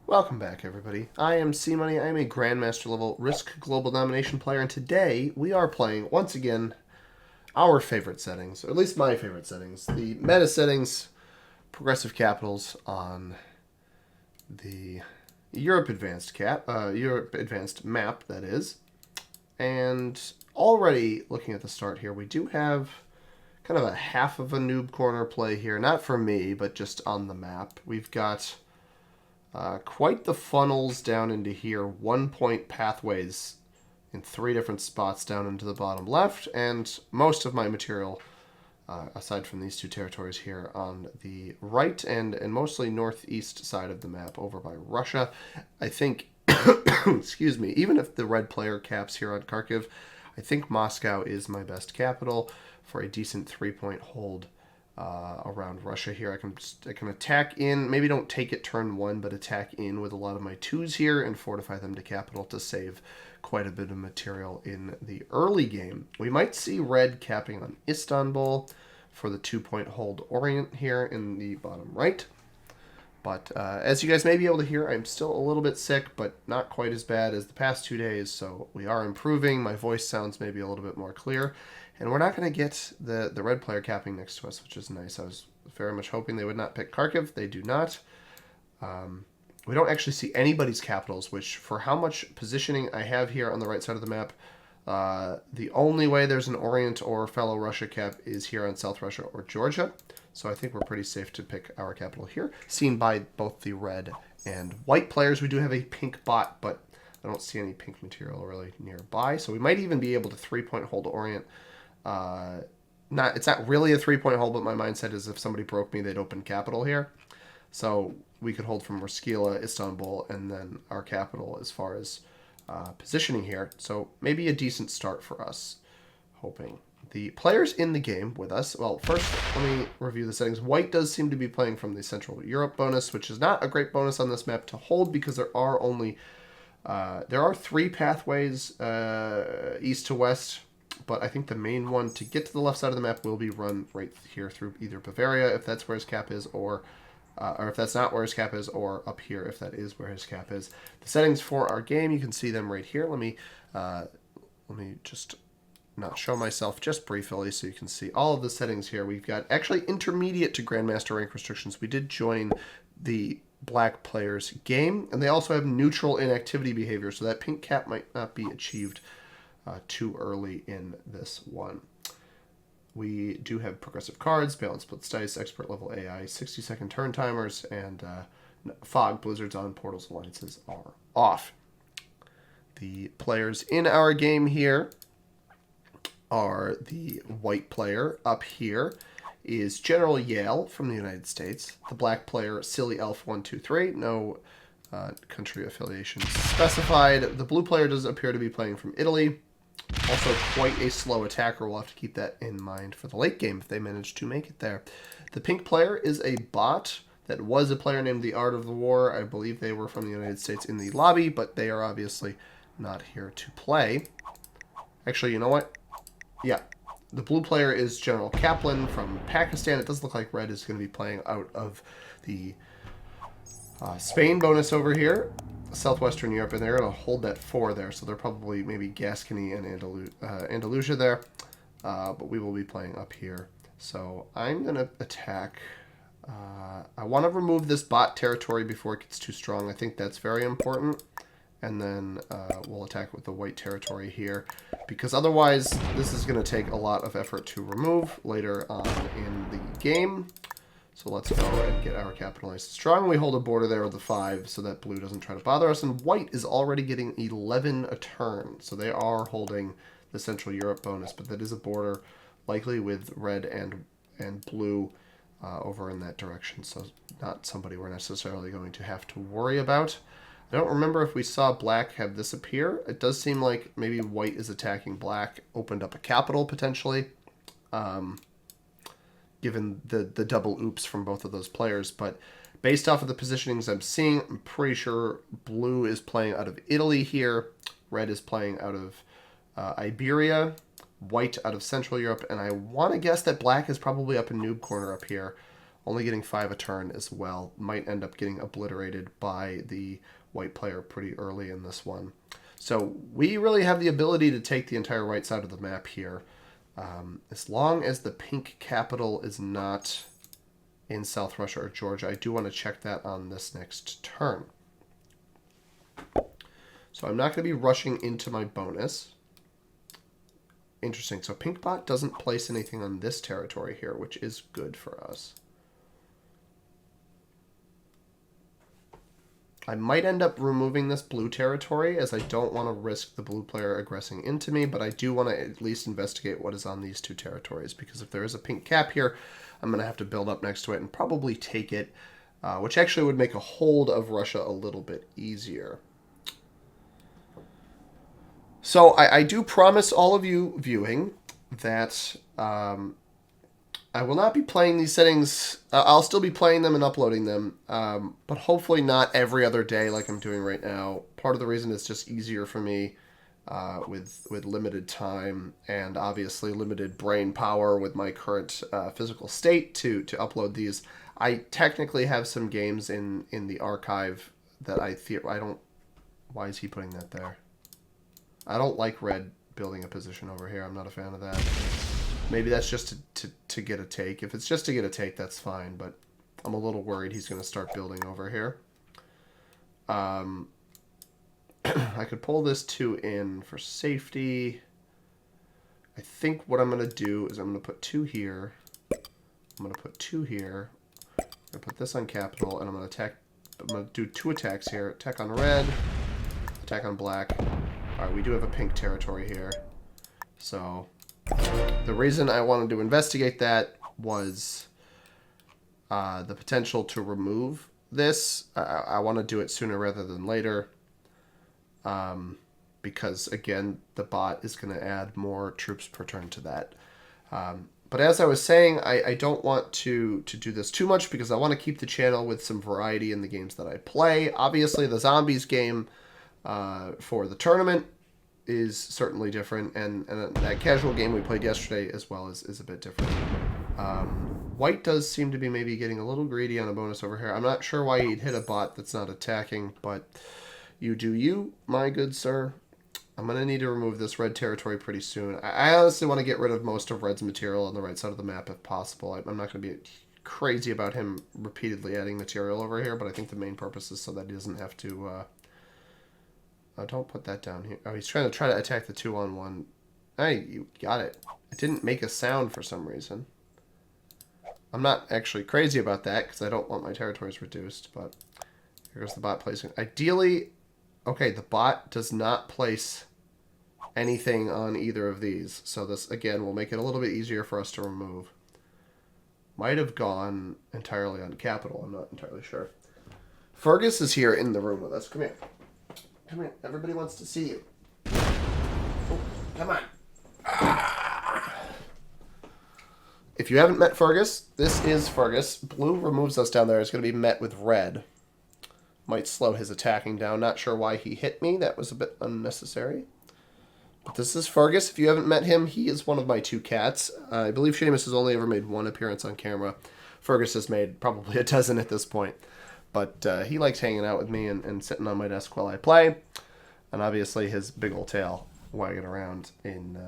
Welcome back, everybody. I am C-Money. I am a Grandmaster level Risk Global Domination player, and today we are playing, once again, our favorite settings, or at least my favorite settings. The meta settings, progressive capitals on the Europe Advanced map, that is. And already, looking at the start here, we do have kind of a half of a noob corner play here. Not for me, but just on the map. We've got quite the funnels down into here. 1-point pathways in 3 different spots down into the bottom left, and most of my material, aside from these 2 territories here, on the right and mostly northeast side of the map over by Russia. I think, excuse me, even if the red player caps here on Kharkiv, I think Moscow is my best capital for a decent 3-point hold around Russia here. I can attack in, maybe don't take it turn 1, but attack in with a lot of my 2s here and fortify them to capital to save quite a bit of material in the early game. We might see red capping on Istanbul for the 2-point hold Orient here in the bottom right. But as you guys may be able to hear, I'm still a little bit sick, but not quite as bad as the past 2 days, so we are improving. My voice sounds maybe a little bit more clear. And we're not going to get the red player capping next to us, which is nice. I was very much hoping they would not pick Kharkiv. They do not. We don't actually see anybody's capitals, which for how much positioning I have here on the right side of the map, the only way there's an Orient or fellow Russia cap is here on South Russia or Georgia. So I think we're pretty safe to pick our capital here, seen by both the red and white players. We do have a pink bot, but I don't see any pink material really nearby. So we might even be able to 3-point hold Orient. It's not really a 3-point hold, but my mindset is if somebody broke me, they'd open capital here. So we could hold from Roskilde, Istanbul, and then our capital as far as positioning here. So maybe a decent start for us, hoping. The players in the game with us, well, first let me review the settings. White does seem to be playing from the Central Europe bonus, which is not a great bonus on this map to hold because there are only, there are 3 pathways east to west, but I think the main one to get to the left side of the map will be run right here through either Bavaria, if that's where his cap is, or if that's not where his cap is, or up here if that is where his cap is. The settings for our game, you can see them right here. Let me just not show myself just briefly so you can see all of the settings here. We've got actually intermediate to Grandmaster rank restrictions. We did join the black players game, and they also have neutral inactivity behavior, so that pink cap might not be achieved too early in this one. We do have progressive cards, balanced splits dice, expert level AI, 60-second turn timers, and fog, blizzards on, portals, alliances are off. The players in our game here are the white player. Up here is General Yale from the United States. The black player, Silly Elf 123, no country affiliations specified. The blue player does appear to be playing from Italy. Also quite a slow attacker. We'll have to keep that in mind for the late game if they manage to make it there. The pink player is a bot that was a player named the Art of the War. I believe they were from the United States in the lobby, but they are obviously not here to play. Actually, you know what? Yeah, the blue player is General Kaplan from Pakistan. It does look like red is going to be playing out of the Spain bonus over here, Southwestern Europe, and they're going to hold that 4 there, so they're probably maybe Gascony and Andalusia there, but we will be playing up here. So I'm going to attack. I want to remove this bot territory before it gets too strong. I think that's very important. And then we'll attack with the white territory here, because otherwise this is going to take a lot of effort to remove later on in the game. So let's go and get our capital nice and strong. We hold a border there with the 5 so that blue doesn't try to bother us. And white is already getting 11 a turn. So they are holding the Central Europe bonus, but that is a border likely with red and blue over in that direction. So not somebody we're necessarily going to have to worry about. I don't remember if we saw black have this appear. It does seem like maybe white is attacking black, opened up a capital potentially, given the double oops from both of those players. But based off of the positionings I'm seeing, I'm pretty sure blue is playing out of Italy here, red is playing out of Iberia, white out of Central Europe, and I want to guess that black is probably up in noob corner up here only getting 5 a turn as well. Might end up getting obliterated by the white player pretty early in this one. So we really have the ability to take the entire right side of the map here. As long as the pink capital is not in South Russia or Georgia. I do want to check that on this next turn. So I'm not going to be rushing into my bonus. Interesting. So Pinkbot doesn't place anything on this territory here, which is good for us. I might end up removing this blue territory, as I don't want to risk the blue player aggressing into me, but I do want to at least investigate what is on these 2 territories, because if there is a pink cap here, I'm going to have to build up next to it and probably take it, which actually would make a hold of Russia a little bit easier. So I do promise all of you viewing that I will not be playing these settings. I'll still be playing them and uploading them, but hopefully not every other day like I'm doing right now. Part of the reason it's just easier for me with limited time and obviously limited brain power with my current physical state to upload these. I technically have some games in the archive that I don't. Why is he putting that there? I don't like red building a position over here. I'm not a fan of that. Maybe that's just to get a take. If it's just to get a take, that's fine, but I'm a little worried he's going to start building over here. I could pull this 2 in for safety. I think what I'm going to do is I'm going to put 2 here. I'm going to put 2 here. I'm going to put this on capital, and I'm going to attack. I'm going to do 2 attacks here. Attack on red, attack on black. All right, we do have a pink territory here. So the reason I wanted to investigate that was the potential to remove this. I want to do it sooner rather than later. Because, again, the bot is going to add more troops per turn to that. But as I was saying, I don't want to do this too much because I want to keep the channel with some variety in the games that I play. Obviously, the Zombies game for the tournament is certainly different, and that casual game we played yesterday as well is a bit different. White does seem to be maybe getting a little greedy on a bonus over here. I'm not sure why he'd hit a bot that's not attacking, but you do you, my good sir. I'm going to need to remove this red territory pretty soon. I honestly want to get rid of most of red's material on the right side of the map if possible. I'm not going to be crazy about him repeatedly adding material over here, but I think the main purpose is so that he doesn't have to... don't put that down here. Oh, he's trying to attack the 2-on-1. Hey, you got it. It didn't make a sound for some reason. I'm not actually crazy about that because I don't want my territories reduced, but here goes the bot placing. Ideally... Okay, the bot does not place anything on either of these. So this, again, will make it a little bit easier for us to remove. Might have gone entirely on capital. I'm not entirely sure. Fergus is here in the room with us. Come here. Come here. Everybody wants to see you. Oh, come on. If you haven't met Fergus, this is Fergus. Blue removes us down there. It's going to be met with red. Might slow his attacking down. Not sure why he hit me. That was a bit unnecessary. But this is Fergus. If you haven't met him, he is one of my 2 cats. I believe Seamus has only ever made 1 appearance on camera. Fergus has made probably a dozen at this point. But he likes hanging out with me and sitting on my desk while I play. And obviously his big old tail wagging around in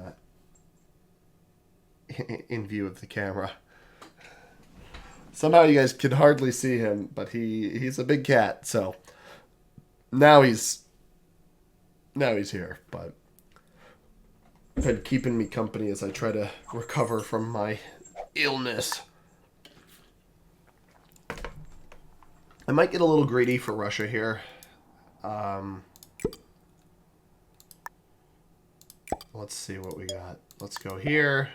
view of the camera. Somehow you guys can hardly see him, but he's a big cat, so now he's here, but been keeping me company as I try to recover from my illness. I might get a little greedy for Russia here. Let's see what we got. Let's go here.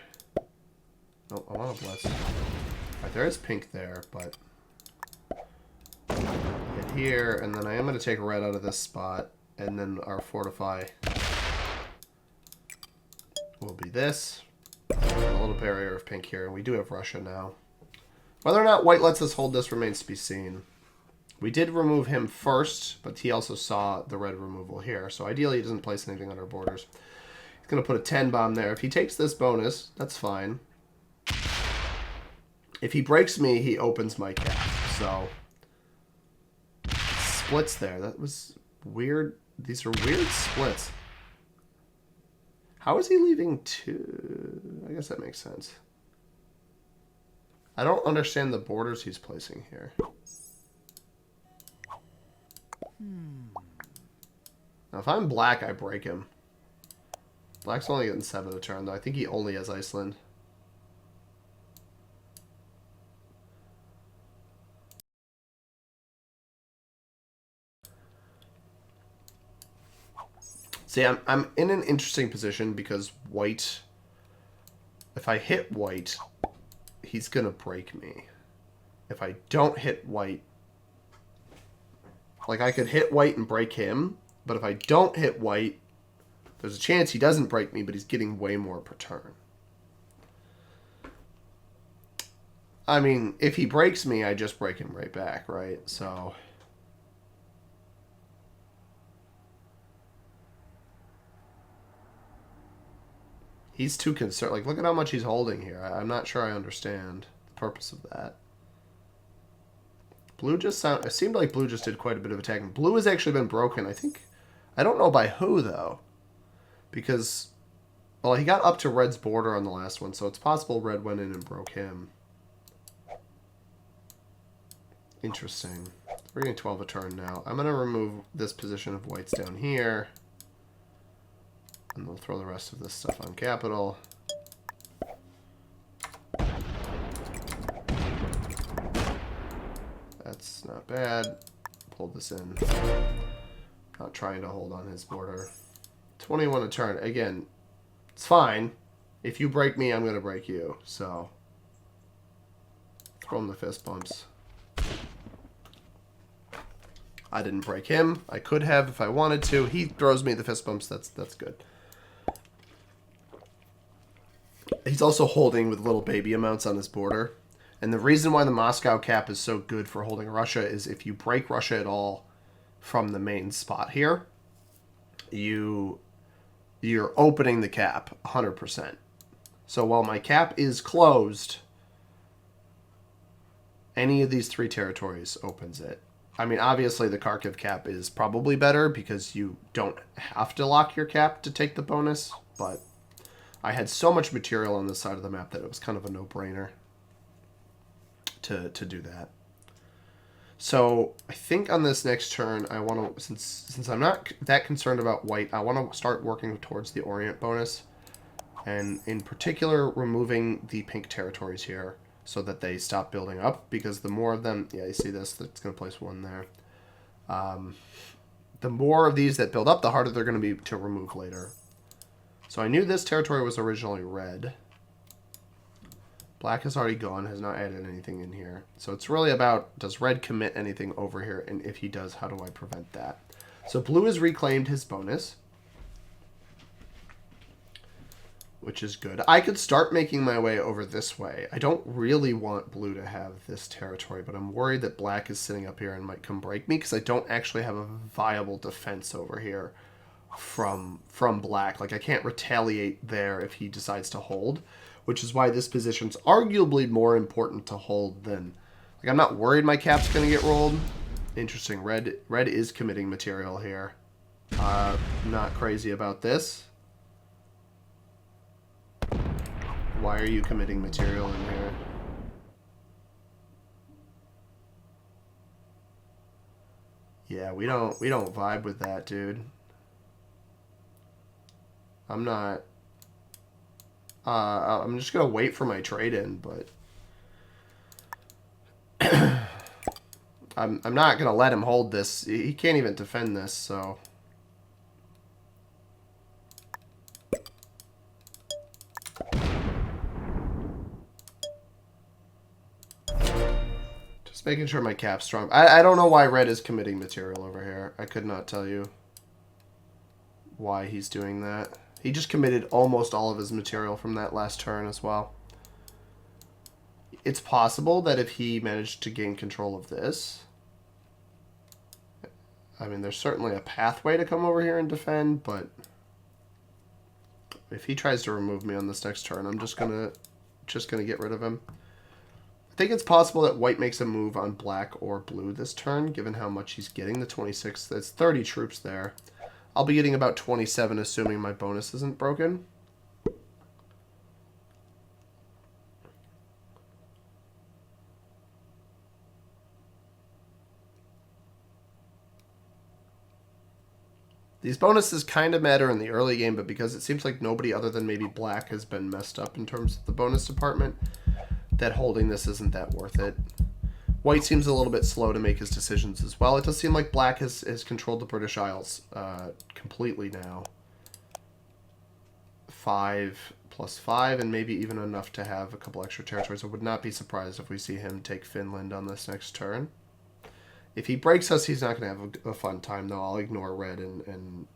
Oh, I want to bless. Right, there is pink there, but hit here, and then I am going to take red out of this spot, and then our fortify will be this. A little barrier of pink here, and we do have Russia now. Whether or not white lets us hold this remains to be seen. We did remove him first, but he also saw the red removal here, so ideally he doesn't place anything on our borders. He's going to put a 10 bomb there. If he takes this bonus, that's fine. If he breaks me, he opens my cap. So splits there. That was weird. These are weird splits. How is he leaving two? I guess that makes sense. I don't understand the borders he's placing here. Now, if I'm black, I break him. Black's only getting 7 a turn, though. I think he only has Iceland. See, I'm in an interesting position because white... If I hit white, he's going to break me. If I don't hit white... Like, I could hit white and break him, but if I don't hit white, there's a chance he doesn't break me, but he's getting way more per turn. I mean, if he breaks me, I just break him right back, right? So... He's too concerned. Like, look at how much he's holding here. I'm not sure I understand the purpose of that. Blue just it seemed like blue just did quite a bit of attacking. Blue has actually been broken, I think. I don't know by who, though. Because, well, he got up to red's border on the last one, so it's possible red went in and broke him. Interesting. We're getting 12 a turn now. I'm going to remove this position of white's down here. And we'll throw the rest of this stuff on capital. That's not bad. Pull this in. Not trying to hold on his border. 21 a turn. Again, it's fine. If you break me, I'm going to break you. So, throw him the fist bumps. I didn't break him. I could have if I wanted to. He throws me the fist bumps. That's good. He's also holding with little baby amounts on his border. And the reason why the Moscow cap is so good for holding Russia is if you break Russia at all from the main spot here, you're opening the cap 100%. So while my cap is closed, any of these 3 territories opens it. I mean, obviously the Kharkiv cap is probably better because you don't have to lock your cap to take the bonus, but I had so much material on this side of the map that it was kind of a no-brainer to do that. So I think on this next turn, I want to, since I'm not that concerned about white, I want to start working towards the Orient bonus, and in particular removing the pink territories here so that they stop building up, because the more of them, yeah, you see this, that's going to place 1 there. The more of these that build up, the harder they're going to be to remove later. So I knew this territory was originally red. Black has already gone, has not added anything in here. So it's really about, does red commit anything over here? And if he does, how do I prevent that? So blue has reclaimed his bonus, which is good. I could start making my way over this way. I don't really want blue to have this territory, but I'm worried that black is sitting up here and might come break me because I don't actually have a viable defense over here from black. Like, I can't retaliate there if he decides to hold, which is why this position's arguably more important to hold than... Like, I'm not worried my cap's going to get rolled. Interesting. Red is committing material here. Not crazy about this. Why are you committing material in here? Yeah, we don't vibe with that, dude. I'm not... I'm just going to wait for my trade-in, but... I'm not going to let him hold this. He can't even defend this, so... Just making sure my cap's strong. I don't know why red is committing material over here. I could not tell you why he's doing that. He just committed almost all of his material from that last turn as well. It's possible that if he managed to gain control of this... I mean, there's certainly a pathway to come over here and defend, but... If he tries to remove me on this next turn, I'm just gonna get rid of him. I think it's possible that white makes a move on black or blue this turn, given how much he's getting. The 26, that's 30 troops there. I'll be getting about 27, assuming my bonus isn't broken. These bonuses kind of matter in the early game, but because it seems like nobody other than maybe black has been messed up in terms of the bonus department, that holding this isn't that worth it. White seems a little bit slow to make his decisions as well. It does seem like black has controlled the British Isles completely now. 5 plus 5, and maybe even enough to have a couple extra territories. I would not be surprised if we see him take Finland on this next turn. If he breaks us, he's not going to have a fun time, though. I'll ignore red and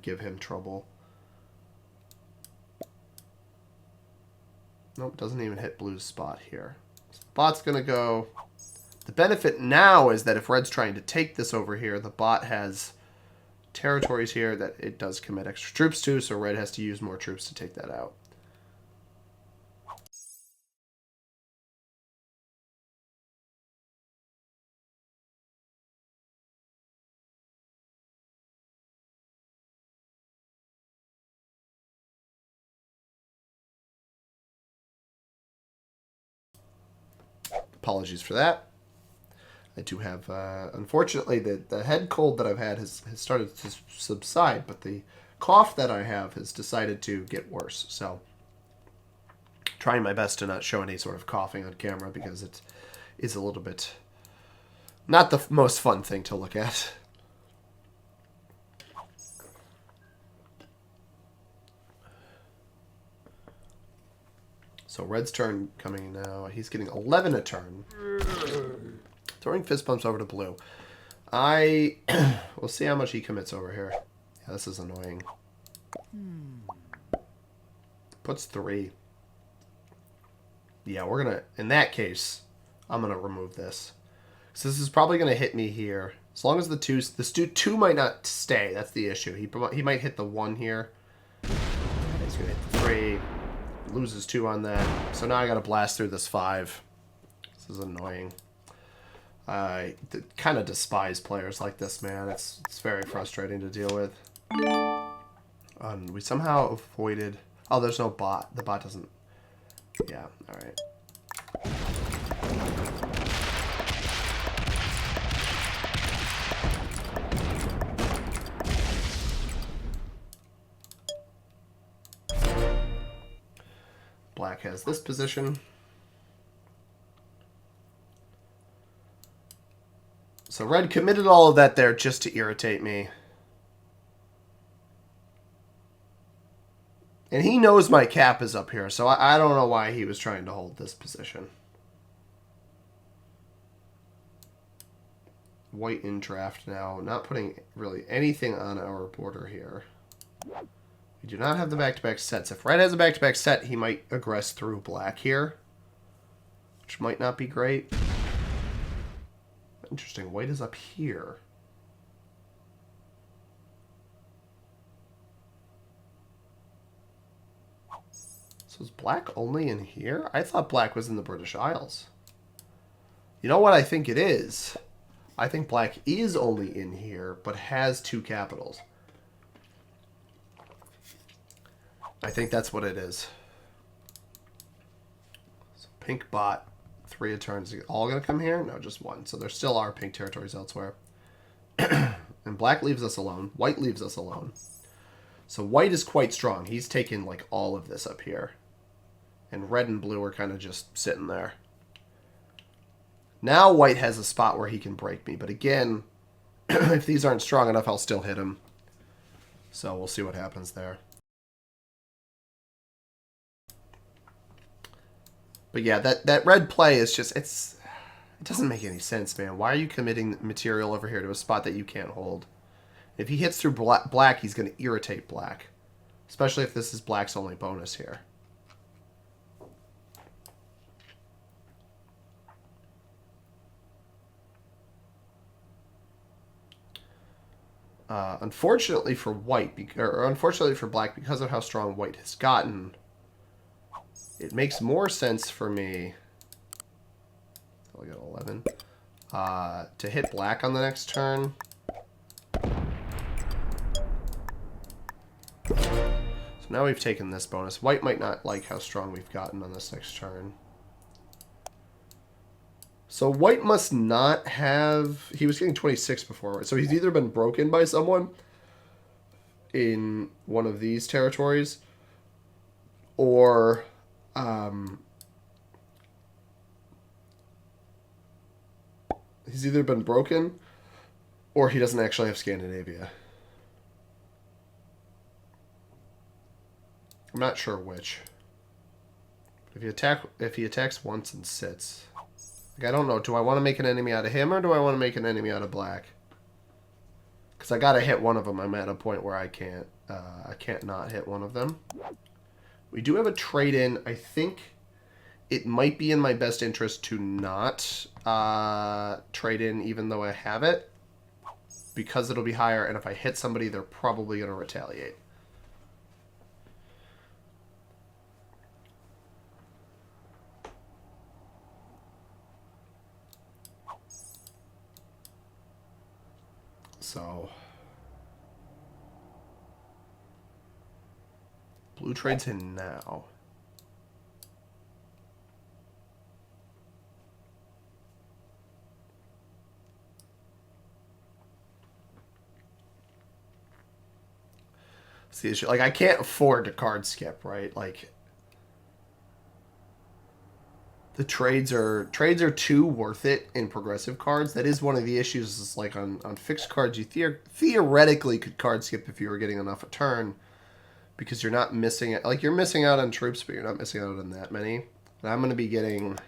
give him trouble. Nope, doesn't even hit blue's spot here. So the bot's going to go... The benefit now is that if red's trying to take this over here, the bot has territories here that it does commit extra troops to, so red has to use more troops to take that out. Apologies for that. I do have, unfortunately, the head cold that I've had has started to subside, but the cough that I have has decided to get worse. So, trying my best to not show any sort of coughing on camera because it is a little bit not the most fun thing to look at. So red's turn coming now. He's getting 11 a turn. Throwing fist bumps over to blue. We'll see how much he commits over here. Yeah, this is annoying. Puts 3. Yeah, we're going to... In that case, I'm going to remove this. So this is probably going to hit me here. As long as the 2 might not stay. That's the issue. He might hit the 1 here. He's going to hit the 3. Loses 2 on that. So now I got to blast through this 5. This is annoying. I kind of despise players like this, man. It's very frustrating to deal with. We somehow avoided... Oh, there's no bot. The bot doesn't... Yeah, alright. Black has this position. So red committed all of that there just to irritate me. And he knows my cap is up here, so I don't know why he was trying to hold this position. White in draft now, not putting really anything on our border here. We do not have the back-to-back sets. If red has a back-to-back set, he might aggress through black here, which might not be great. Interesting. White is up here. So is black only in here? I thought black was in the British Isles. You know what I think it is? I think black is only in here, but has 2 capitals. I think that's what it is. So pink bot, 3 a turn. Is it all going to come here? No, just 1. So there still are pink territories elsewhere. And black leaves us alone. White leaves us alone. So white is quite strong. He's taken like all of this up here. And red and blue are kind of just sitting there. Now white has a spot where he can break me. But again, if these aren't strong enough, I'll still hit him. So we'll see what happens there. But yeah, that red play is just, it doesn't make any sense, man. Why are you committing material over here to a spot that you can't hold? If he hits through black, he's going to irritate black. Especially if this is black's only bonus here. Unfortunately for white, or unfortunately for black, because of how strong white has gotten, it makes more sense for me. I'll get 11. To hit black on the next turn. So now we've taken this bonus. White might not like how strong we've gotten on this next turn. So white must not have... He was getting 26 before, right? So he's either been broken by someone in one of these territories, or he's either been broken, or he doesn't actually have Scandinavia. I'm not sure which. If he attacks once and sits, like, I don't know. Do I want to make an enemy out of him, or do I want to make an enemy out of black? Because I gotta hit one of them. I'm at a point where I can't not hit one of them. We do have a trade-in. I think it might be in my best interest to not trade in, even though I have it, because it'll be higher, and if I hit somebody, they're probably going to retaliate. So blue trades in now. See, like, I can't afford to card skip, right? Like, the trades are too worth it in progressive cards. That is one of the issues. Is like on fixed cards, you theoretically could card skip if you were getting enough a turn, because you're not missing it. Like, you're missing out on troops, but you're not missing out on that many. And I'm going to be getting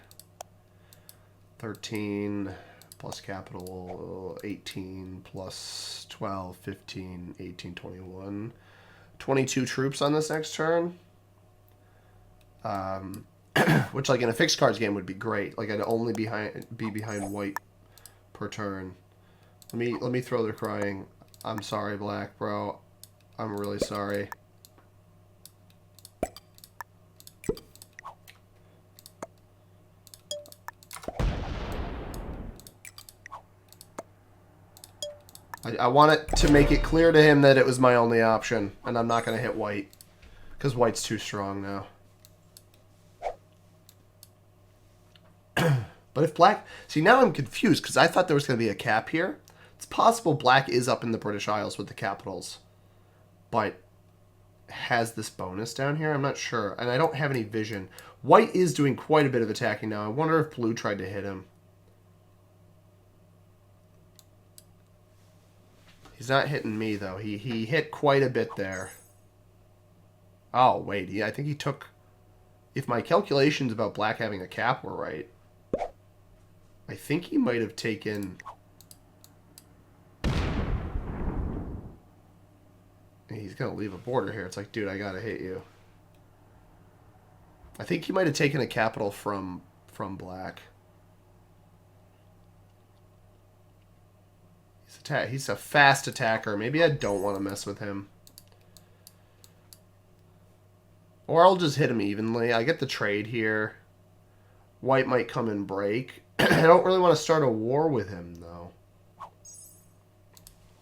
13 plus capital, 18 plus 12, 15, 18, 21, 22 troops on this next turn. Which, like, in a fixed cards game would be great. Like, I'd only be behind white per turn. Let me throw their crying. I'm sorry, black, bro. I'm really sorry. I want it to make it clear to him that it was my only option, and I'm not going to hit white, because white's too strong now. But if black... See, now I'm confused, because I thought there was going to be a cap here. It's possible black is up in the British Isles with the capitals, but has this bonus down here? I'm not sure, and I don't have any vision. White is doing quite a bit of attacking now. I wonder if blue tried to hit him. He's not hitting me, though. He hit quite a bit there. Oh, wait. I think he took... If my calculations about black having a cap were right, I think he might have taken... He's going to leave a border here. It's like, dude, I got to hit you. I think he might have taken a capital from black. He's a fast attacker. Maybe I don't want to mess with him. Or I'll just hit him evenly. I get the trade here. White might come and break. I don't really want to start a war with him, though.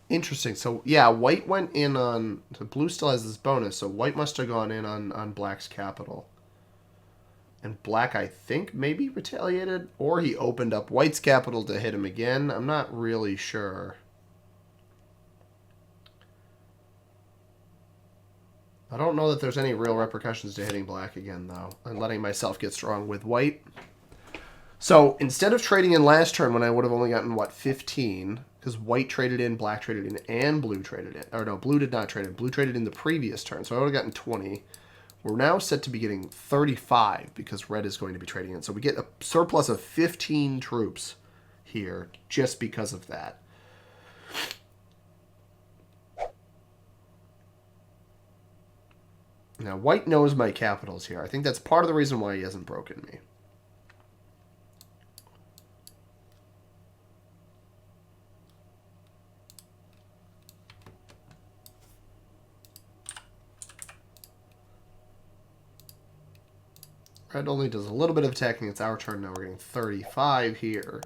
Interesting. So, yeah, white went in on... So blue still has this bonus, so white must have gone in on black's capital. And black, I think, maybe retaliated? Or he opened up white's capital to hit him again. I'm not really sure. I don't know that there's any real repercussions to hitting black again, though, and letting myself get strong with white. So instead of trading in last turn when I would have only gotten, what, 15, because white traded in, black traded in, and blue traded in. Or no, blue did not trade in. Blue traded in the previous turn, so I would have gotten 20. We're now set to be getting 35 because red is going to be trading in. So we get a surplus of 15 troops here just because of that. Now, white knows my capitals here. I think that's part of the reason why he hasn't broken me. Red only does a little bit of attacking. It's our turn now. We're getting 35 here.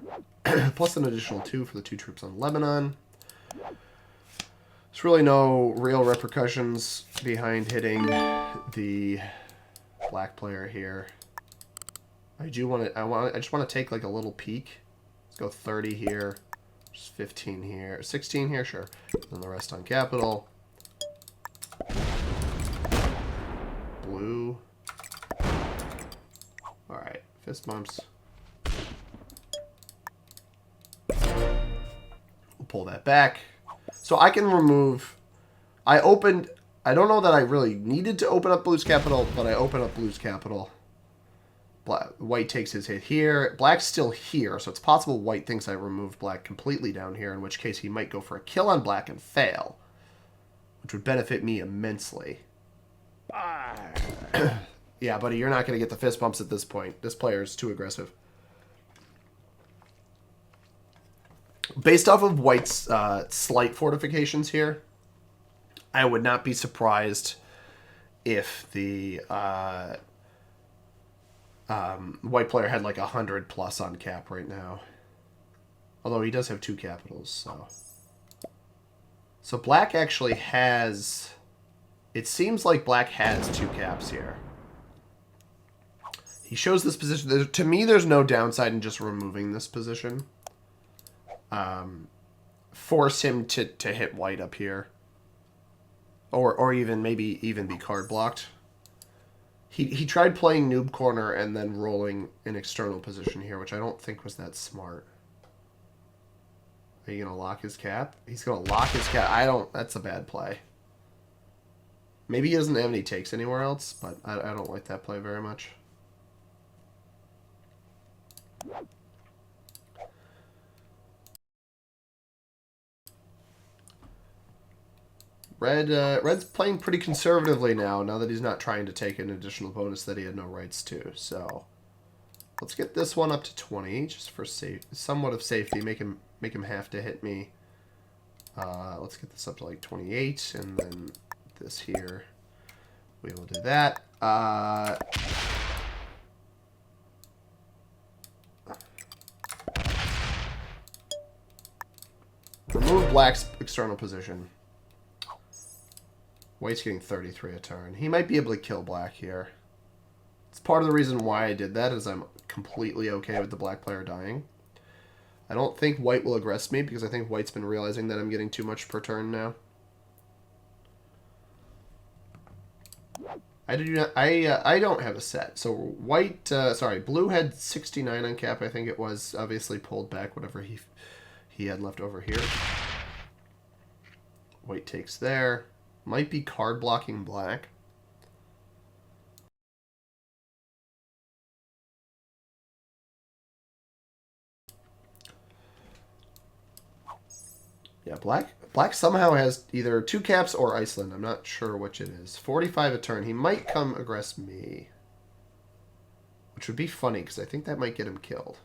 Plus an additional 2 for the 2 troops on Lebanon. There's really no real repercussions behind hitting the black player here. I just want to take like a little peek. Let's go 30 here. Just 15 here. 16 here, sure. And the rest on capital. Blue. Alright, fist bumps. We'll pull that back. So I can remove... I don't know that I really needed to open up blue's capital, but I open up blue's capital. White takes his hit here. Black's still here, so it's possible white thinks I removed black completely down here, in which case he might go for a kill on black and fail, which would benefit me immensely. Yeah, buddy, you're not going to get the fist bumps at this point. This player is too aggressive. Based off of white's slight fortifications here, I would not be surprised if the white player had like 100 plus on cap right now. Although he does have 2 capitals, so... So black actually has... It seems like black has 2 caps here. He shows this position. To me, there's no downside in just removing this position. Force him to hit white up here. Or even maybe even be card blocked. He tried playing noob corner and then rolling an external position here, which I don't think was that smart. Are you going to lock his cap? He's going to lock his cap. That's a bad play. Maybe he doesn't have any takes anywhere else, but I don't like that play very much. Red's playing pretty conservatively now that he's not trying to take an additional bonus that he had no rights to. So let's get this one up to 20, just for somewhat of safety. Make him have to hit me. Let's get this up to like 28, and then this here. We will do that. Remove black's external position. White's getting 33 a turn. He might be able to kill black here. It's part of the reason why I did that, is I'm completely okay with the black player dying. I don't think white will aggress me, because I think white's been realizing that I'm getting too much per turn now. I don't have a set. So blue had 69 on cap, I think it was. Obviously pulled back whatever he had left over here. White takes there. Might be card blocking black. Yeah, black somehow has either 2 caps or Iceland. I'm not sure which it is. 45 a turn. He might come aggress me. Which would be funny, because I think that might get him killed.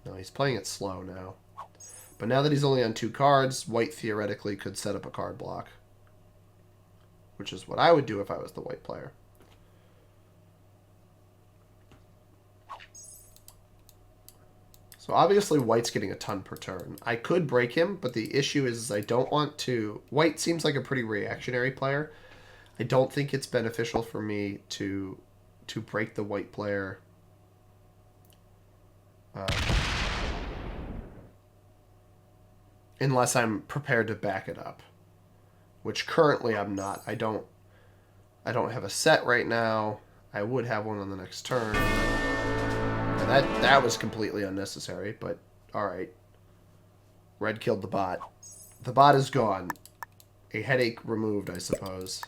No, he's playing it slow now. But now that he's only on 2 cards, white theoretically could set up a card block. Which is what I would do if I was the white player. So obviously white's getting a ton per turn. I could break him, but the issue is I don't want to... White seems like a pretty reactionary player. I don't think it's beneficial for me to break the white player. Unless I'm prepared to back it up, which currently I'm not. I don't have a set right now. I would have one on the next turn. And that was completely unnecessary, but all right. Red killed the bot. The bot is gone. A headache removed, I suppose.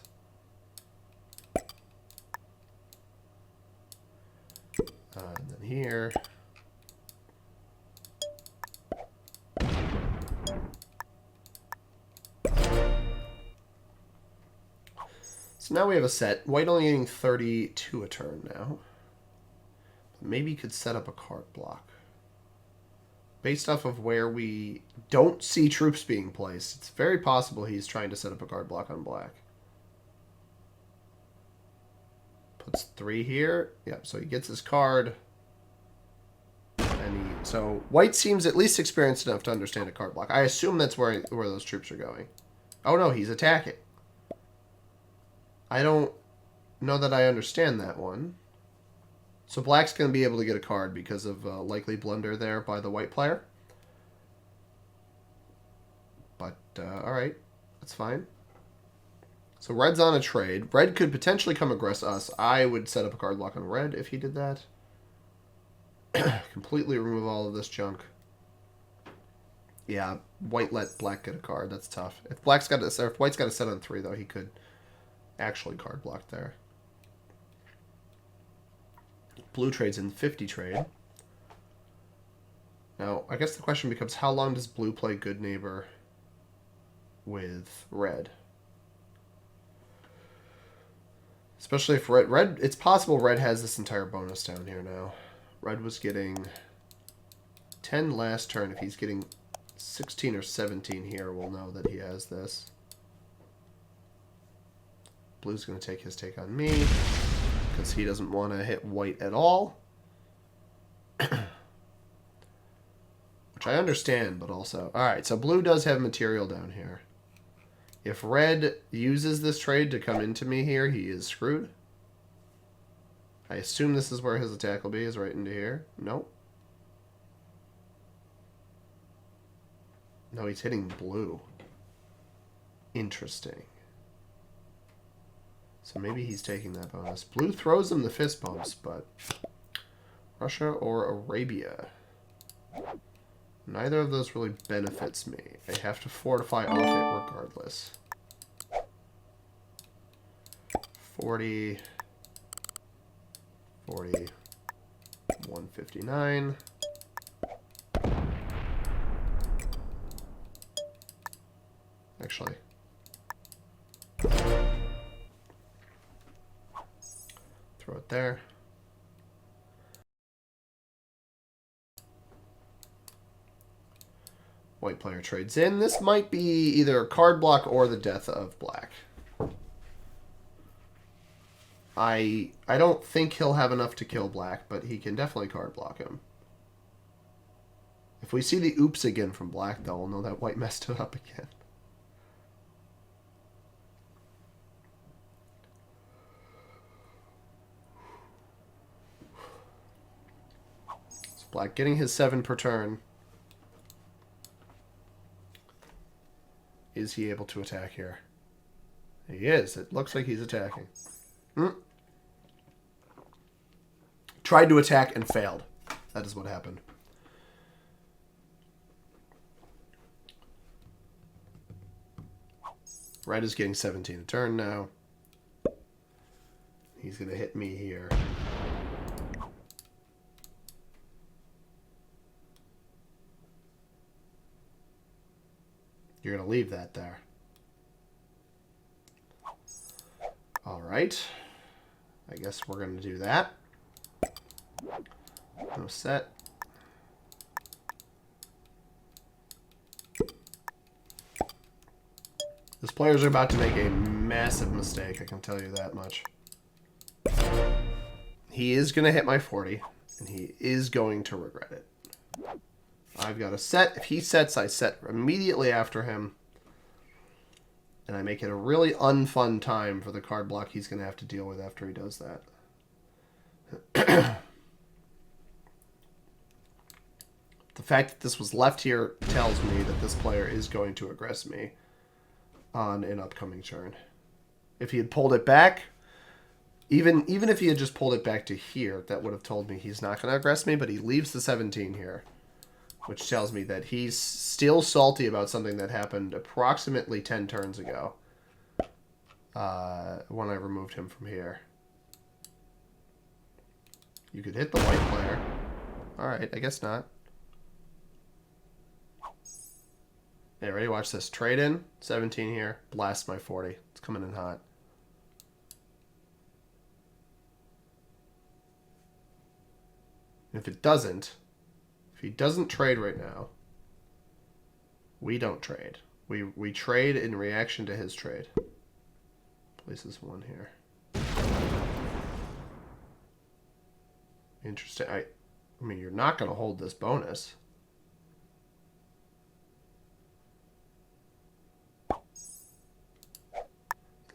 And then here. So now we have a set. White only getting 32 a turn now. Maybe could set up a card block. Based off of where we don't see troops being placed, it's very possible he's trying to set up a card block on black. Puts 3 here. Yep, so he gets his card. And so white seems at least experienced enough to understand a card block. I assume that's where those troops are going. Oh no, he's attacking. I don't know that I understand that one. So black's going to be able to get a card because of likely blunder there by the white player. But, alright. That's fine. So red's on a trade. Red could potentially come aggress us. I would set up a card block on red if he did that. Completely remove all of this junk. Yeah, white let black get a card. That's tough. If white's got a set on 3, though, he could actually card block there. Blue trades in 50 trade. Now, I guess the question becomes, how long does blue play good neighbor with red? Especially if red, it's possible red has this entire bonus down here now. Red was getting 10 last turn. If he's getting 16 or 17 here, we'll know that he has this. Blue's going to take his take on me because he doesn't want to hit white at all. Which I understand, but also... Alright, so blue does have material down here. If red uses this trade to come into me here, he is screwed. I assume this is where his attack will be, is right into here. Nope. No, he's hitting blue. Interesting. So maybe he's taking that bonus. Blue throws him the fist bumps, but... Russia or Arabia? Neither of those really benefits me. I have to fortify off it regardless. 40... 40... 159... Actually... Throw it there. White player trades in. This might be either a card block or the death of black. I don't think he'll have enough to kill black, but he can definitely card block him. If we see the oops again from black, though, we'll know that white messed it up again. So black getting his 7 per turn. Is he able to attack here? He is. It looks like he's attacking. Tried to attack and failed. That is what happened. Red is getting 17 a turn now. He's going to hit me here. You're going to leave that there. All right. I guess we're going to do that. No set. This players are about to make a massive mistake, I can tell you that much. He is going to hit my 40, and he is going to regret it. I've got a set. If he sets, I set immediately after him. And I make it a really unfun time for the card block he's going to have to deal with after he does that. The fact that this was left here tells me that this player is going to aggress me on an upcoming turn. If he had pulled it back, even if he had just pulled it back to here, that would have told me he's not going to aggress me, but he leaves the 17 here, which tells me that he's still salty about something that happened approximately 10 turns ago when I removed him from here. You could hit the white player. Alright, I guess not. Hey, ready? Watch this. Trade in. 17 here. Blast my 40. It's coming in hot. If it doesn't, if he doesn't trade right now, we don't trade. We trade in reaction to his trade. Places 1 here. Interesting. I mean, you're not going to hold this bonus.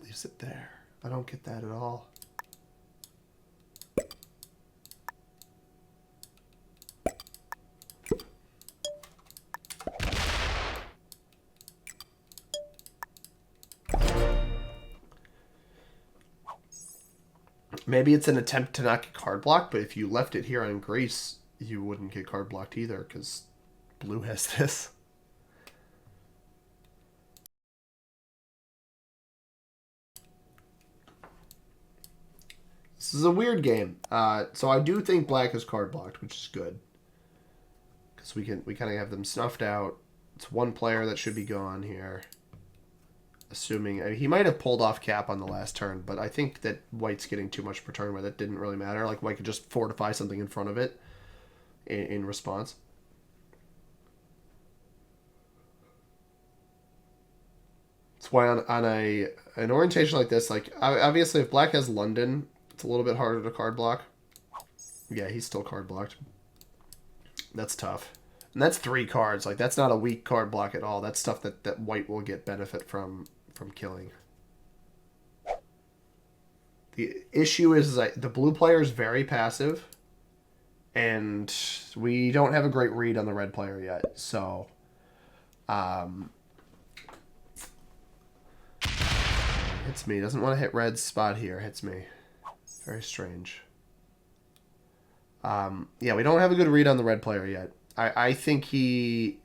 Leaves it there. I don't get that at all. Maybe it's an attempt to not get card blocked, but if you left it here on Grace, you wouldn't get card blocked either, because blue has this. This is a weird game. So I do think black is card blocked, which is good. Because we kind of have them snuffed out. It's one player that should be gone here. Assuming he might have pulled off cap on the last turn, but I think that white's getting too much per turn where that didn't really matter. Like white could just fortify something in front of it in response. That's why on an orientation like this, like obviously if black has London, it's a little bit harder to card block. Yeah, he's still card blocked. That's tough. And that's 3 cards. Like that's not a weak card block at all. That's stuff that white will get benefit from killing. The issue is that the blue player is very passive, and we don't have a great read on the red player yet. So, hits me. Doesn't want to hit red's spot here. Hits me. Very strange. Yeah, we don't have a good read on the red player yet. I think he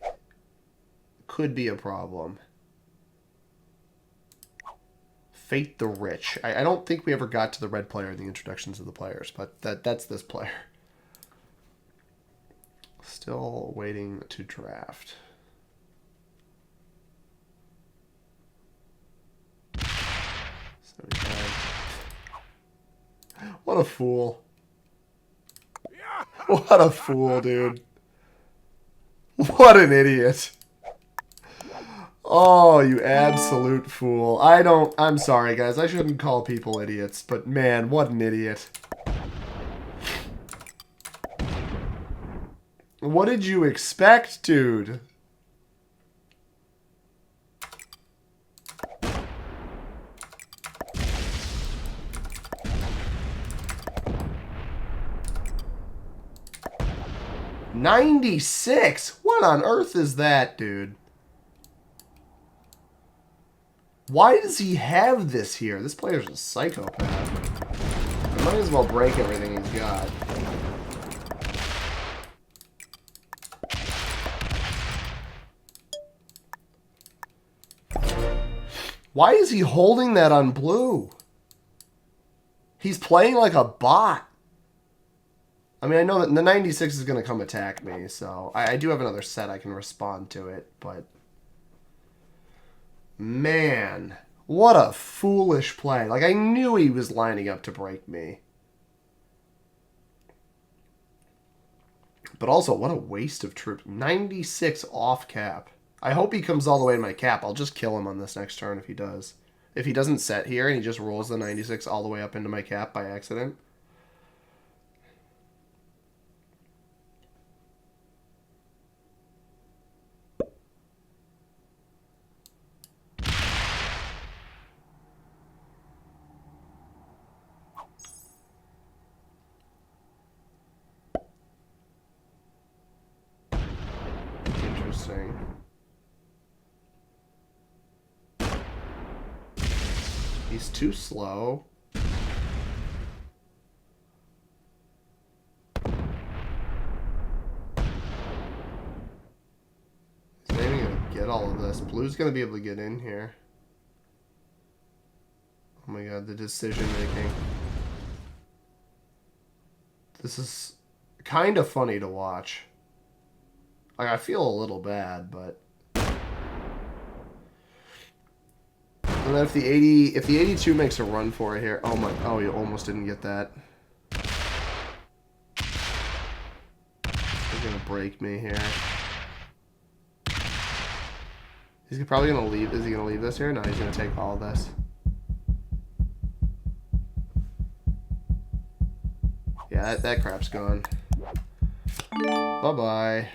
could be a problem. Fate the Rich. I don't think we ever got to the red player in the introductions of the players, but that's this player. Still waiting to draft. What a fool. What a fool, dude. What an idiot. Oh, you absolute fool. I'm sorry, guys. I shouldn't call people idiots, but man, what an idiot. What did you expect, dude? $96? What on earth is that, dude? Why does he have this here? This player's a psychopath. I might as well break everything he's got. Why is he holding that on blue? He's playing like a bot. I mean, I know that the 96 is going to come attack me, so I do have another set I can respond to it, but... Man, what a foolish play. Like, I knew he was lining up to break me. But also, what a waste of troops. 96 off cap. I hope he comes all the way to my cap. I'll just kill him on this next turn if he does. If he doesn't set here and he just rolls the 96 all the way up into my cap by accident. Interesting. He's too slow. He's not even gonna get all of this. Blue's gonna be able to get in here. Oh my god, the decision making. This is kind of funny to watch. Like, I feel a little bad, but... And then if the 82 makes a run for it here... Oh, you almost didn't get that. He's gonna break me here. He's probably gonna leave... Is he gonna leave this here? No, he's gonna take all of this. Yeah, that crap's gone. Bye-bye.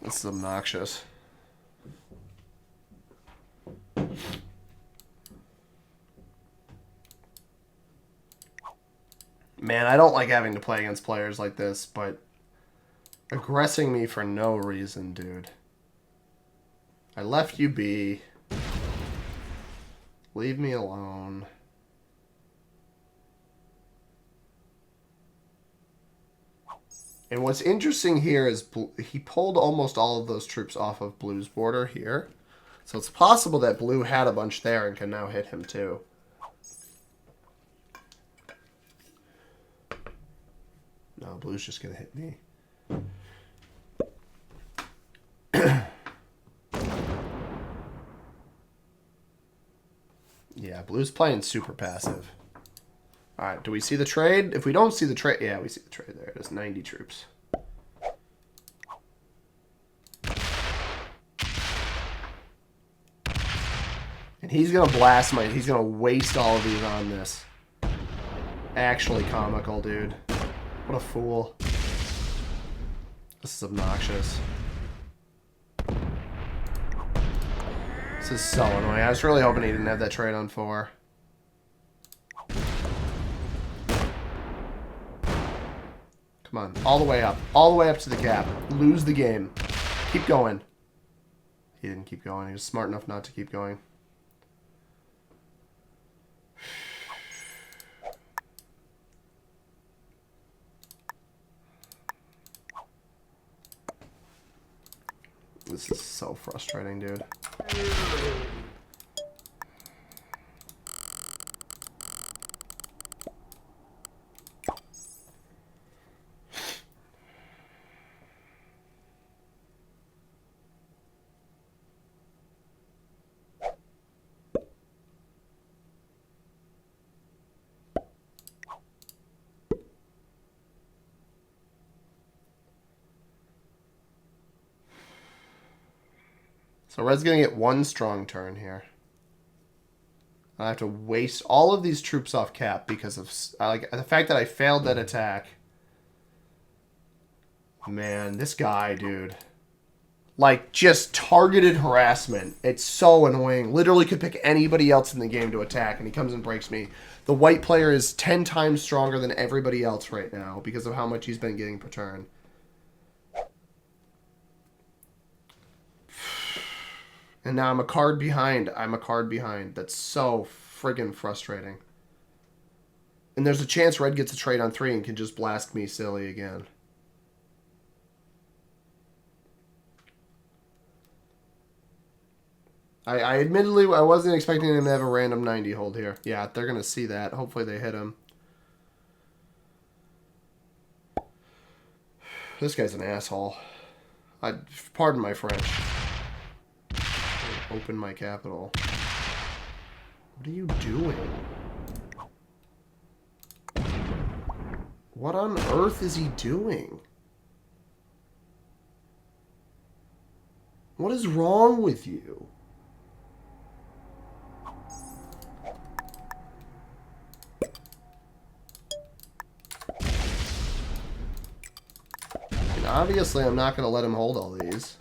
This is obnoxious. Man, I don't like having to play against players like this, but aggressing me for no reason, dude. I left you be. Leave me alone. And what's interesting here is he pulled almost all of those troops off of Blue's border here. So it's possible that Blue had a bunch there and can now hit him too. No, Blue's just going to hit me. Yeah, Blue's playing super passive. Alright, do we see the trade? If we don't see the trade... Yeah, we see the trade there. It is 90 troops. And he's going to blast my... He's going to waste all of these on this. Actually comical, dude. What a fool. This is obnoxious. This is so annoying. I was really hoping he didn't have that trade on 4. Come on. All the way up. All the way up to the cap. Lose the game. Keep going. He didn't keep going. He was smart enough not to keep going. This is so frustrating, dude. So Red's going to get 1 strong turn here. I have to waste all of these troops off cap because of like the fact that I failed that attack. Man, this guy, dude. Like, just targeted harassment. It's so annoying. Literally could pick anybody else in the game to attack, and he comes and breaks me. The white player is 10 times stronger than everybody else right now because of how much he's been getting per turn. And now I'm a card behind. I'm a card behind. That's so friggin' frustrating. And there's a chance Red gets a trade on 3 and can just blast me silly again. I admittedly, I wasn't expecting him to have a random 90 hold here. Yeah, they're going to see that. Hopefully they hit him. This guy's an asshole. Pardon my French. Open my capital. What are you doing? What on earth is he doing? What is wrong with you? And obviously, I'm not going to let him hold all these.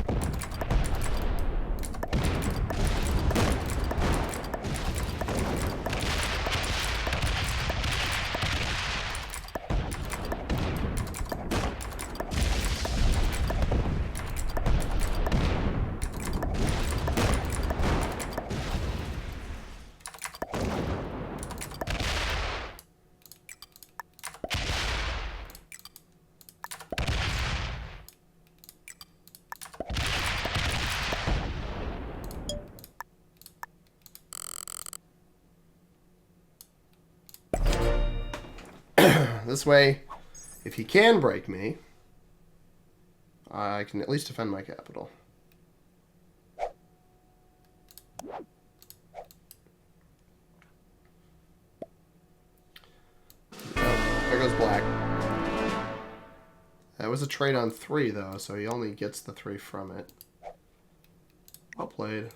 This way, if he can break me, I can at least defend my capital. Oh, there goes black. was a trade on 3, though, so he only gets the 3 from it. Well played.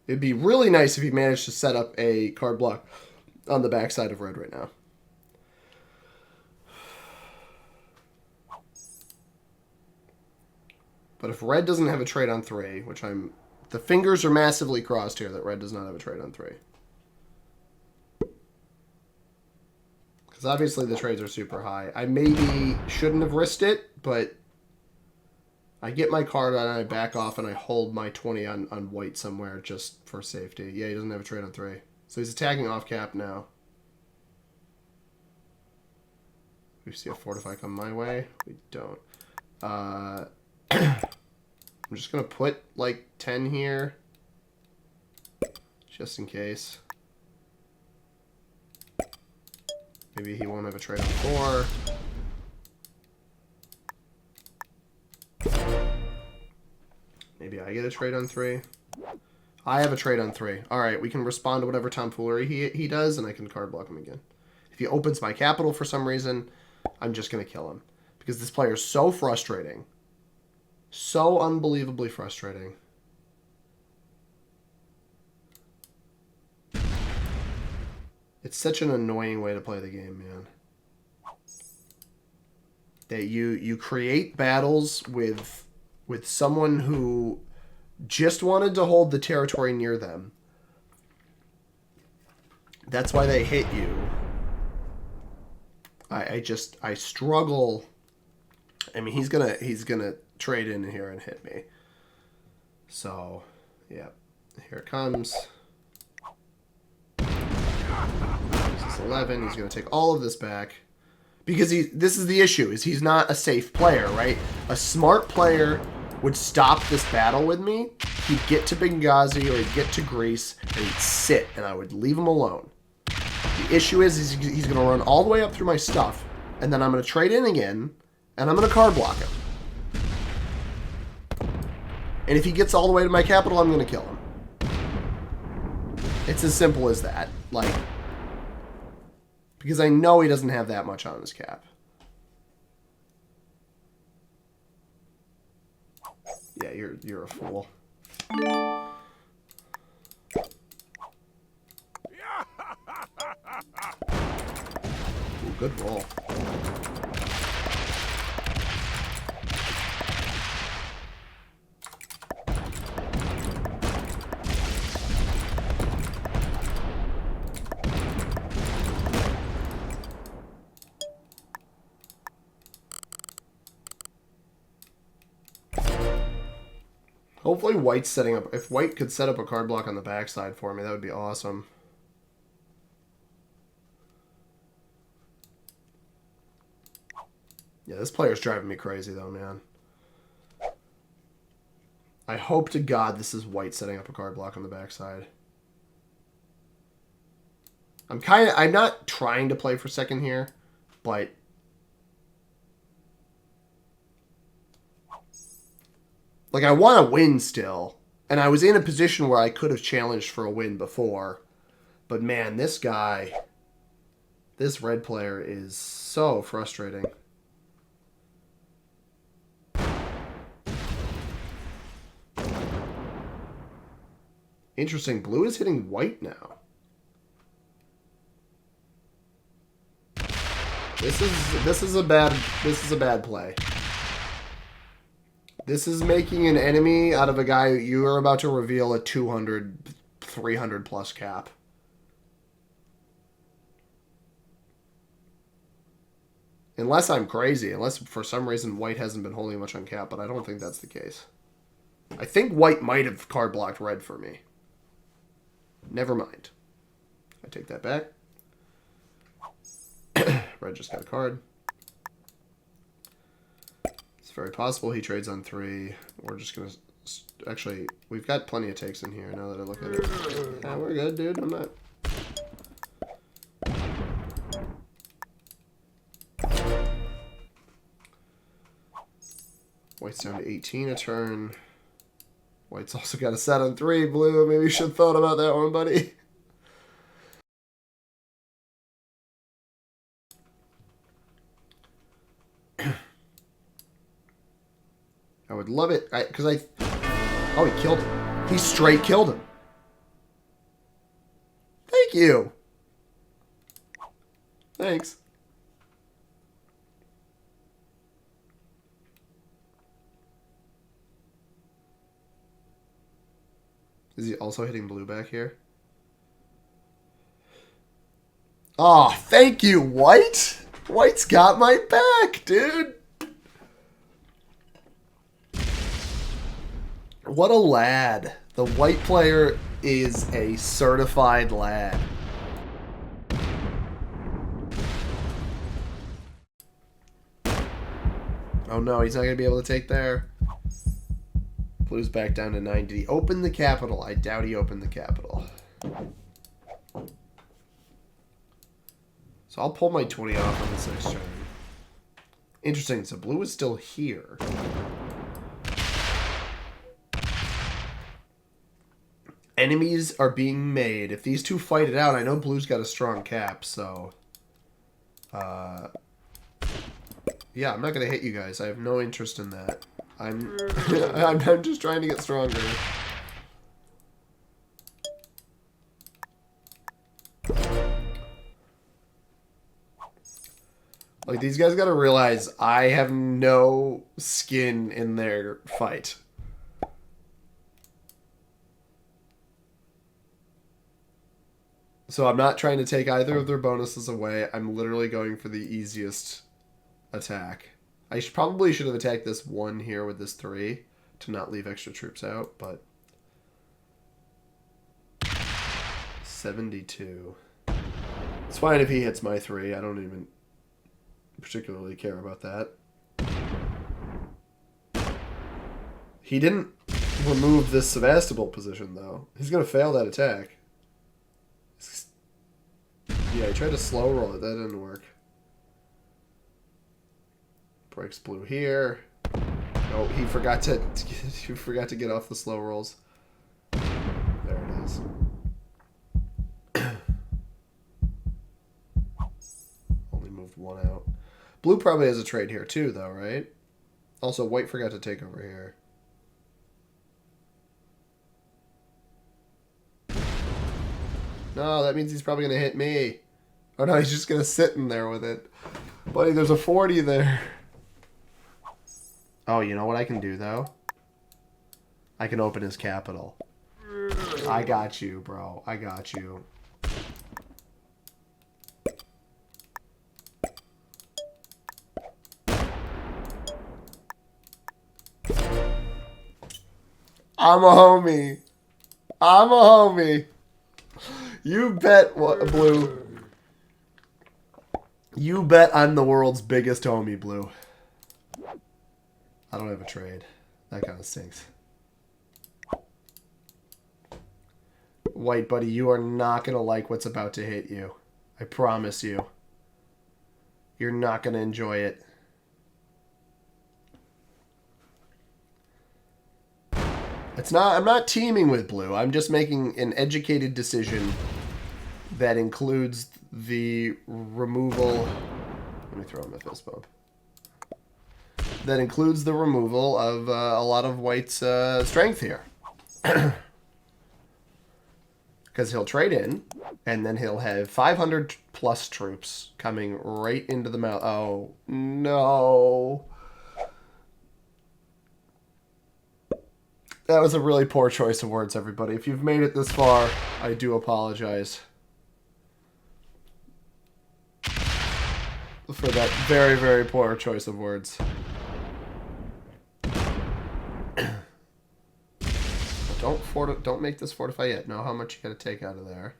It'd be really nice if he managed to set up a card block on the backside of red right now. But if red doesn't have a trade on 3, which the fingers are massively crossed here that red does not have a trade on 3. Because obviously the trades are super high. I maybe shouldn't have risked it, but I get my card and I back off and I hold my 20 on white somewhere just for safety. Yeah, he doesn't have a trade on 3. So he's attacking off cap now. We see a fortify come my way. We don't. I'm just going to put like 10 here. Just in case. Maybe he won't have a trade on 4. Maybe I get a trade on 3. I have a trade on 3. Alright, we can respond to whatever tomfoolery he does, and I can card block him again. If he opens my capital for some reason, I'm just going to kill him. Because this player is so frustrating. So unbelievably frustrating. It's such an annoying way to play the game, man. That you create battles with someone who just wanted to hold the territory near them. That's why they hit you. I struggle. I mean, he's gonna trade in here and hit me. So, yeah, here it comes. 11. He's going to take all of this back because this is the issue, is he's not a safe player, right? A smart player would stop this battle with me. He'd get to Benghazi or he'd get to Greece and he'd sit and I would leave him alone. The issue is he's going to run all the way up through my stuff and then I'm going to trade in again and I'm going to card block him. And if he gets all the way to my capital, I'm going to kill him. It's as simple as that. Like, because I know he doesn't have that much on his cap. Yeah, you're a fool. Ooh, good roll. Hopefully white's setting up... If white could set up a card block on the backside for me, that would be awesome. Yeah, this player's driving me crazy, though, man. I hope to God this is white setting up a card block on the backside. I'm not trying to play for second here, but... Like, I want to win still. And I was in a position where I could have challenged for a win before. But, man, this guy... This red player is so frustrating. Interesting. Blue is hitting white now. This is a bad play. This is making an enemy out of a guy you are about to reveal a 200, 300 plus cap. Unless I'm crazy. Unless for some reason white hasn't been holding much on cap, but I don't think that's the case. I think white might have card blocked red for me. Never mind. I take that back. Red just got a card. It's very possible he trades on 3. We're just going to... Actually, we've got plenty of takes in here now that I look at it. Yeah, we're good, dude. I'm not... White's down to 18 a turn. White's also got a set on 3. Blue, maybe you should have thought about that one, buddy. would love it. Because I... Oh, he killed him. He straight killed him. Thank you. Thanks. Is he also hitting blue back here? Oh, thank you, White. White's got my back, dude. What a lad. The white player is a certified lad. Oh no, he's not going to be able to take there. Blue's back down to 90. Open the capital. I doubt he opened the capital. So I'll pull my 20 off on this next turn. Interesting. So blue is still here. Enemies are being made. If these two fight it out, I know blue's got a strong cap, so... yeah, I'm not going to hit you guys. I have no interest in that. I'm just trying to get stronger. Like, these guys got to realize I have no skin in their fight. So I'm not trying to take either of their bonuses away. I'm literally going for the easiest attack. I probably should have attacked this 1 here with this 3 to not leave extra troops out, but... 72. It's fine if he hits my 3. I don't even particularly care about that. He didn't remove this Sevastopol position, though. He's going to fail that attack. Yeah, he tried to slow roll it. That didn't work. Breaks blue here. Oh, he forgot to get off the slow rolls. There it is. Only moved 1 out. Blue probably has a trade here too, though, right? Also, white forgot to take over here. No, that means he's probably going to hit me. Oh no, he's just going to sit in there with it. Buddy, there's a 40 there. Oh, you know what I can do, though? I can open his capital. I got you, bro. I got you. I'm a homie. I'm a homie. You bet, Blue. You bet I'm the world's biggest homie, Blue. I don't have a trade. That kind of stinks. White, buddy, you are not going to like what's about to hit you. I promise you. You're not going to enjoy it. I'm not teaming with blue. I'm just making an educated decision that includes the removal... Let me throw in my fist bump. That includes the removal of a lot of white's strength here. Because he'll trade in, and then he'll have 500 plus troops coming right into the mouth. Oh, no. That was a really poor choice of words, everybody. If you've made it this far, I do apologize for that very, very poor choice of words. Don't make this fortify yet. Know how much you got to take out of there.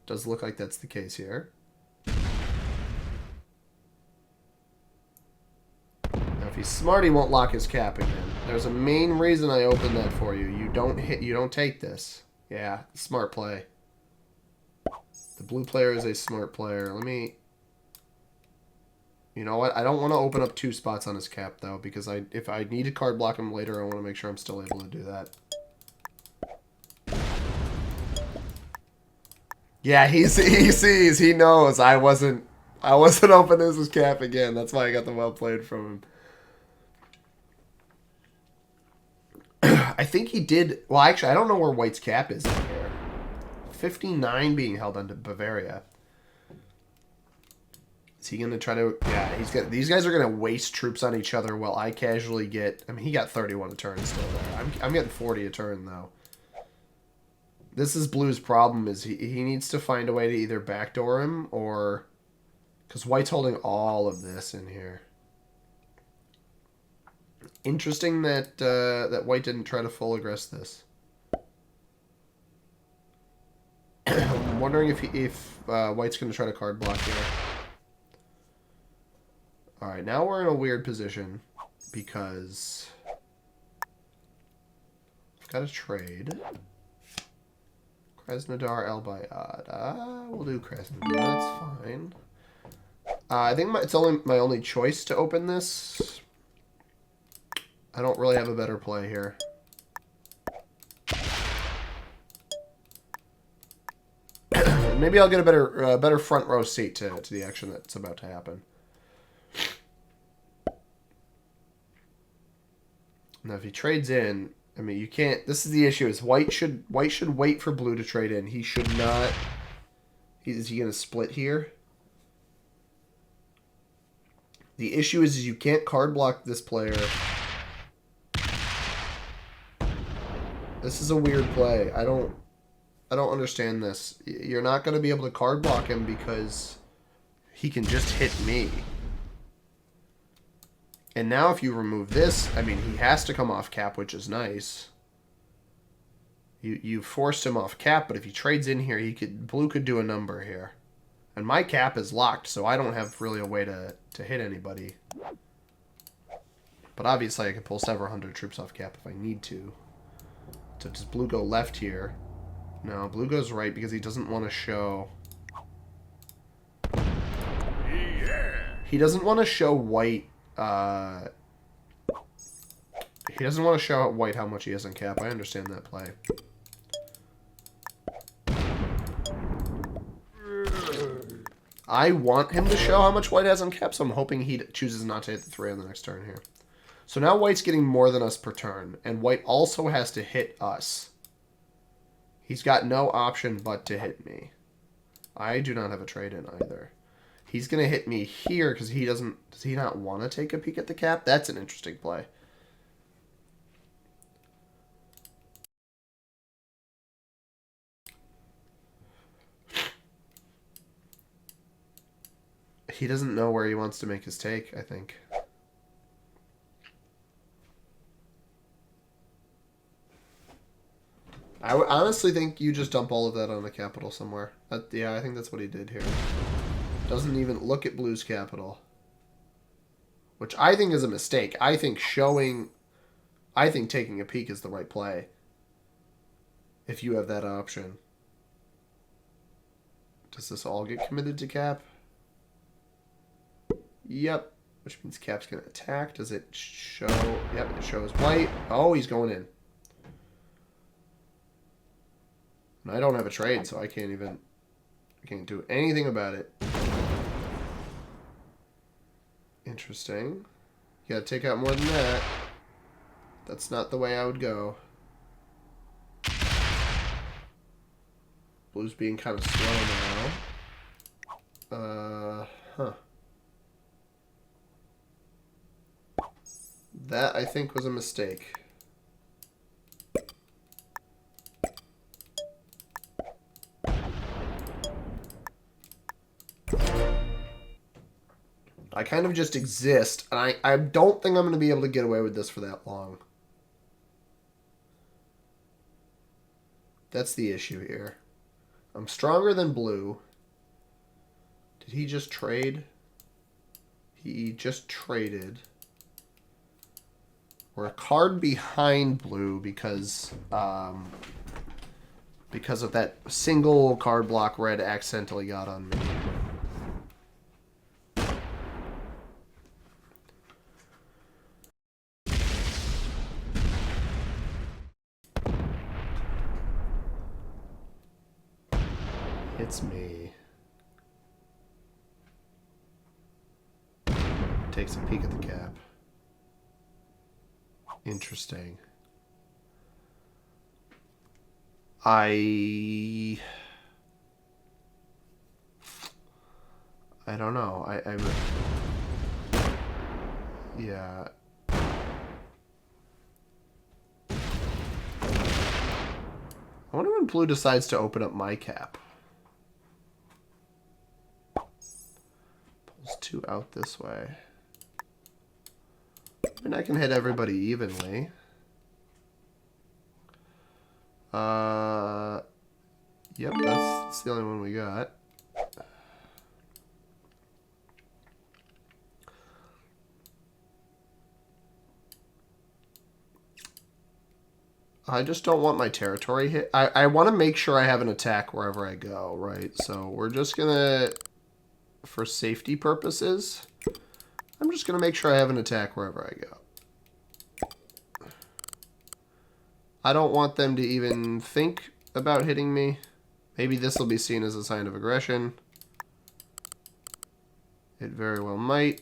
Does look like that's the case here. Now, if he's smart, he won't lock his cap again. There's a main reason I opened that for you. You don't take this. Yeah, smart play. The blue player is a smart player. Let me... You know what? I don't want to open up 2 spots on his cap, though, because if I need to card block him later, I want to make sure I'm still able to do that. Yeah, he sees, he knows I wasn't opening his cap again. That's why I got the well played from him. I think he did. Well, actually, I don't know where White's cap is in here. 59 being held onto Bavaria. Is he going to try to... Yeah, he's got... These guys are going to waste troops on each other while I casually get... I mean, he got 31 a turn still there. I'm getting 40 a turn, though. This is Blue's problem, is he needs to find a way to either backdoor him or... Because White's holding all of this in here. Interesting that that White didn't try to full aggress this. I'm wondering if White's going to try to card block here. Alright, now we're in a weird position because I've got a trade. Krasnodar El Bayad. We'll do Krasnodar, that's fine. I think it's only my only choice to open this. I don't really have a better play here. Maybe I'll get a better front row seat to the action that's about to happen. Now, if he trades in, I mean, you can't. This is the issue: is White should wait for Blue to trade in. He should not. Is he going to split here? The issue is you can't card block this player. This is a weird play. I don't understand this. You're not going to be able to card block him because he can just hit me. And now if you remove this, I mean, he has to come off cap, which is nice. You forced him off cap, but if he trades in here, Blue could do a number here. And my cap is locked, so I don't have really a way to hit anybody. But obviously I can pull several hundred troops off cap if I need to. So does Blue go left here? No, Blue goes right because he doesn't want to show... He doesn't want to show White... He doesn't want to show White how much he has on cap. I understand that play. I want him to show how much White has on cap, so I'm hoping he chooses not to hit the 3 on the next turn here. So now White's getting more than us per turn, and White also has to hit us. He's got no option but to hit me. I do not have a trade in either. He's going to hit me here because he doesn't... Does he not want to take a peek at the cap? That's an interesting play. He doesn't know where he wants to make his take, I think. I would honestly think you just dump all of that on the capital somewhere. Yeah, I think that's what he did here. Doesn't even look at Blue's capital. Which I think is a mistake. I think taking a peek is the right play. If you have that option. Does this all get committed to cap? Yep. Which means cap's going to attack. Does it show? Yep, it shows White. Oh, he's going in. And I don't have a trade, so I can't do anything about it. Interesting. You gotta take out more than that. That's not the way I would go. Blue's being kind of slow now. Huh. That, I think, was a mistake. I kind of just exist, and I don't think I'm going to be able to get away with this for that long. That's the issue here. I'm stronger than Blue. Did he just trade? He just traded. We're a card behind Blue because of that single card block Red accidentally got on me. It's me. Takes a peek at the cap. Interesting. I don't know. Yeah. I wonder when blue decides to open up my cap. Pulls 2 out this way. I mean, I can hit everybody evenly. Yep, that's the only one we got. I just don't want my territory hit. I want to make sure I have an attack wherever I go, right? So we're just going to, for safety purposes, I'm just going to make sure I have an attack wherever I go. I don't want them to even think about hitting me. Maybe this will be seen as a sign of aggression. It very well might.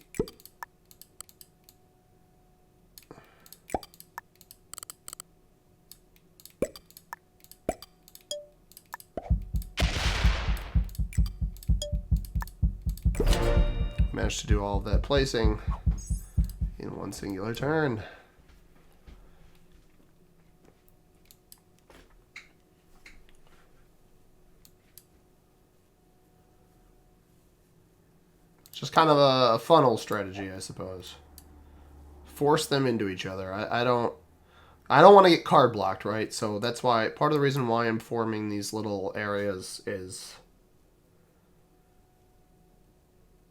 Managed to do all of that placing in one singular turn. It's just kind of a funnel strategy, I suppose. Force them into each other. I don't want to get card blocked, right? So that's why part of the reason why I'm forming these little areas is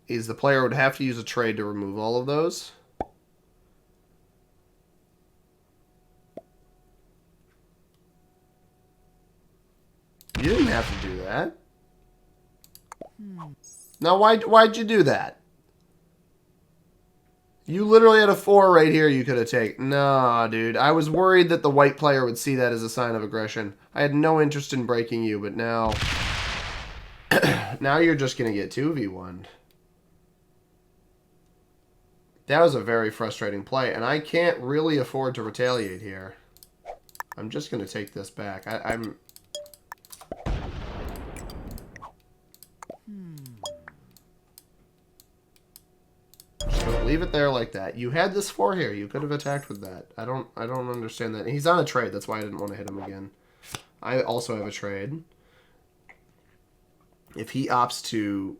the player would have to use a trade to remove all of those. You didn't have to do that. Now, why'd you do that? You literally had a 4 right here you could have taken. Nah, dude. I was worried that the white player would see that as a sign of aggression. I had no interest in breaking you, but now... now you're just going to get 2v1'd. That was a very frustrating play, and I can't really afford to retaliate here. I'm just going to take this back. I'm... Just going to leave it there like that. You had this 4 here. You could have attacked with that. I don't understand that. He's on a trade. That's why I didn't want to hit him again. I also have a trade. If he opts to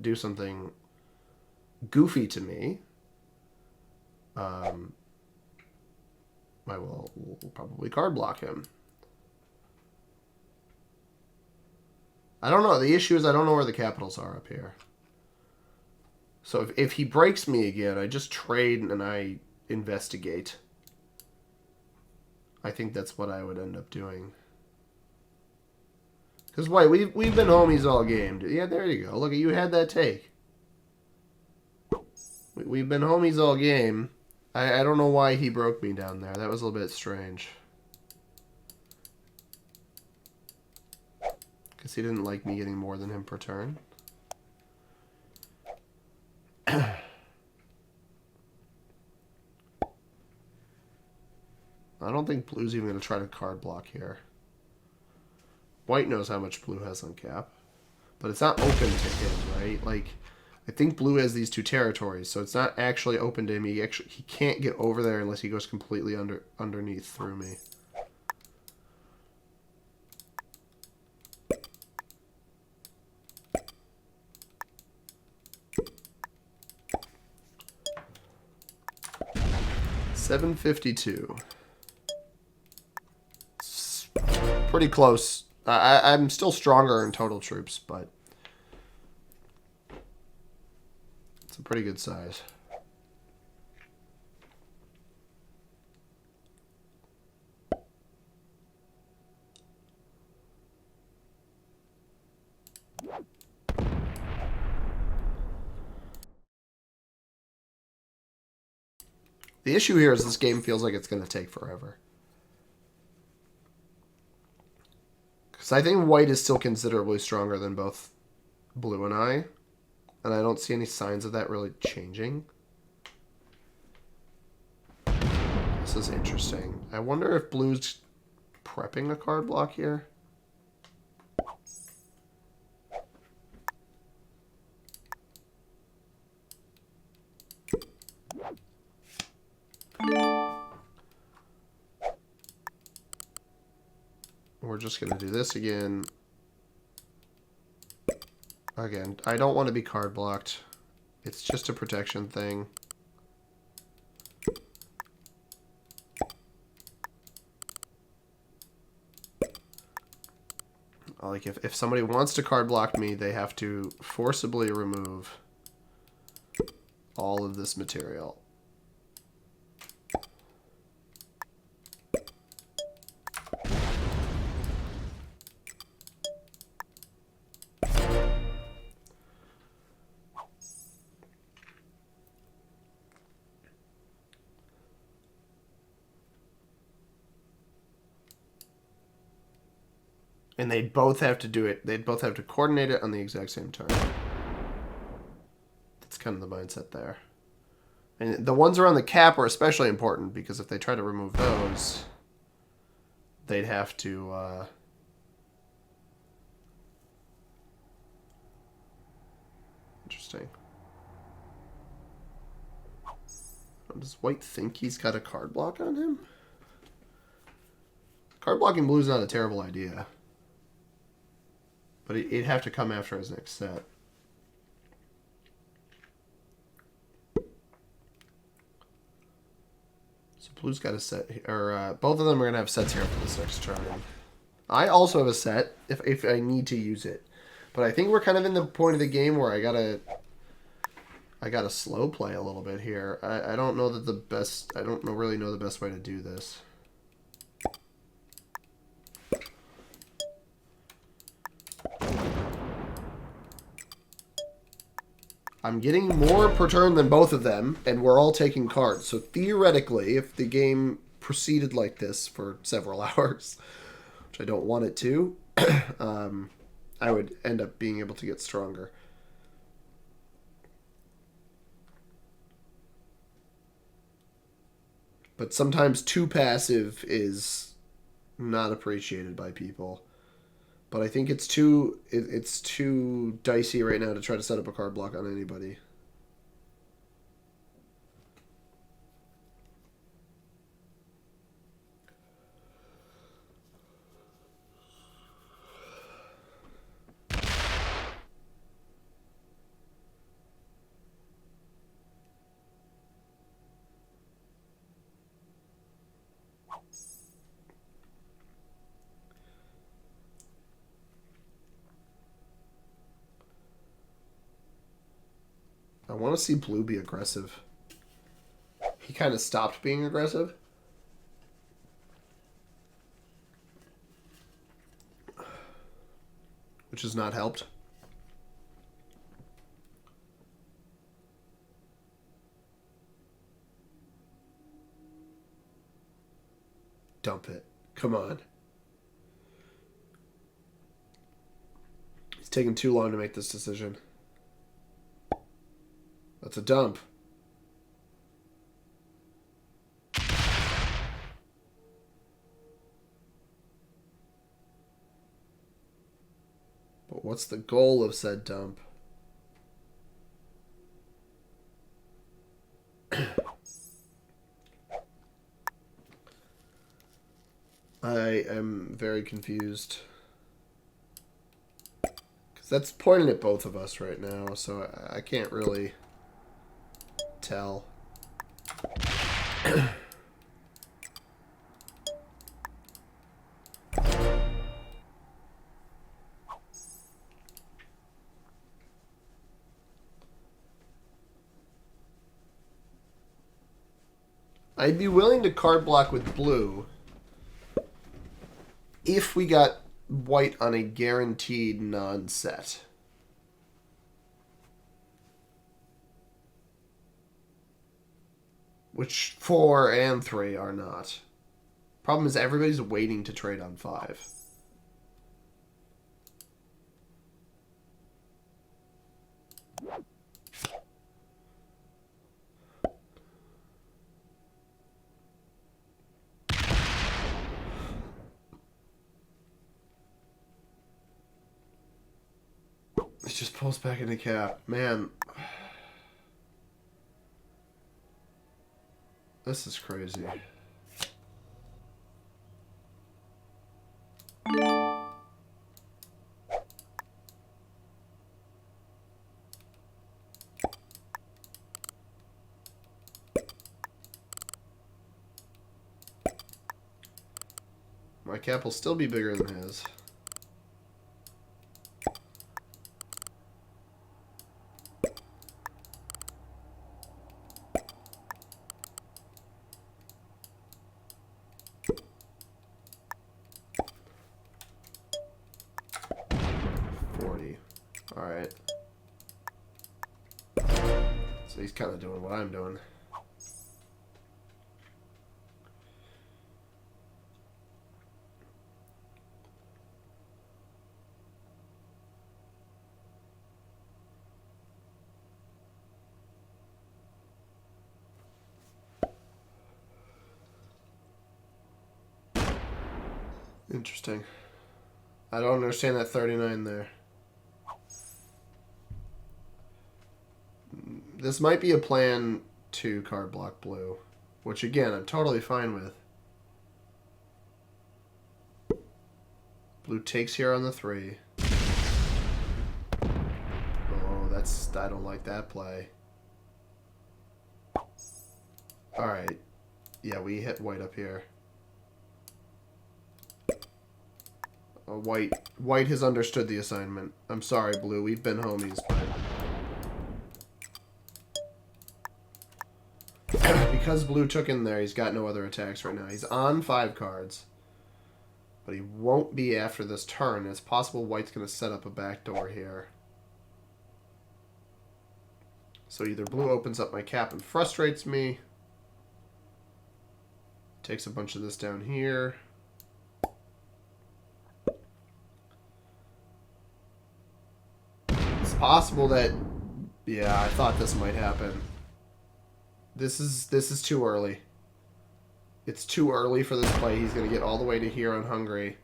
do something goofy to me, I will probably card block him. I don't know. The issue is I don't know where the capitals are up here. So if he breaks me again, I just trade and I investigate. I think that's what I would end up doing. Because, wait, we've been homies all game. Yeah, there you go. Look, you had that take. We've been homies all game. I don't know why he broke me down there. That was a little bit strange. Because he didn't like me getting more than him per turn. I don't think blue's even going to try to card block here. White knows how much blue has on cap. But it's not open to him, right? Like, I think blue has these 2 territories, so it's not actually open to him. He can't get over there unless he goes completely underneath through me. $752. It's pretty close. I'm still stronger in total troops, but it's a pretty good size. The issue here is this game feels like it's going to take forever. Because I think white is still considerably stronger than both blue and I. And I don't see any signs of that really changing. This is interesting. I wonder if blue's prepping a card block here. We're just going to do this again. Again, I don't want to be card blocked. It's just a protection thing. Like, if somebody wants to card block me, they have to forcibly remove all of this material. And they'd both have to do it. They'd both have to coordinate it on the exact same turn. That's kind of the mindset there. And the ones around the cap are especially important because if they try to remove those, they'd have to... Interesting. Does White think he's got a card block on him? Card blocking blue is not a terrible idea. But it'd have to come after his next set. So blue's got a set, or both of them are going to have sets here for this next turn. I also have a set if I need to use it. But I think we're kind of in the point of the game where I gotta slow play a little bit here. I don't know that the best, I don't really know the best way to do this. I'm getting more per turn than both of them, and we're all taking cards. So theoretically, if the game proceeded like this for several hours, which I don't want it to, I would end up being able to get stronger. But sometimes too passive is not appreciated by people. But I think it's too dicey right now to try to set up a card block on anybody. I want to see blue be aggressive. He kind of stopped being aggressive. Which has not helped. Dump it. Come on. It's taking too long to make this decision. That's a dump. But what's the goal of said dump? I am very confused. Because that's pointing at both of us right now, so I can't really tell. I'd be willing to card block with blue if we got white on a guaranteed non-set. Which 4 and 3 are not. Problem is everybody's waiting to trade on 5. just pulls back into cap. Man. This is crazy. My cap will still be bigger than his. Alright. So he's kind of doing what I'm doing. Interesting. I don't understand that 39 there. This might be a plan to card block blue, which again, I'm totally fine with. Blue takes here on the 3. Oh, I don't like that play. Alright. Yeah, we hit white up here. White has understood the assignment. I'm sorry, blue. We've been homies, but... because blue took in there, he's got no other attacks right now. He's on 5 cards. But he won't be after this turn. It's possible white's going to set up a backdoor here. So either blue opens up my cap and frustrates me. Takes a bunch of this down here. It's possible that... yeah, I thought this might happen. This is too early. It's too early for this play. He's going to get all the way to here on Hungary.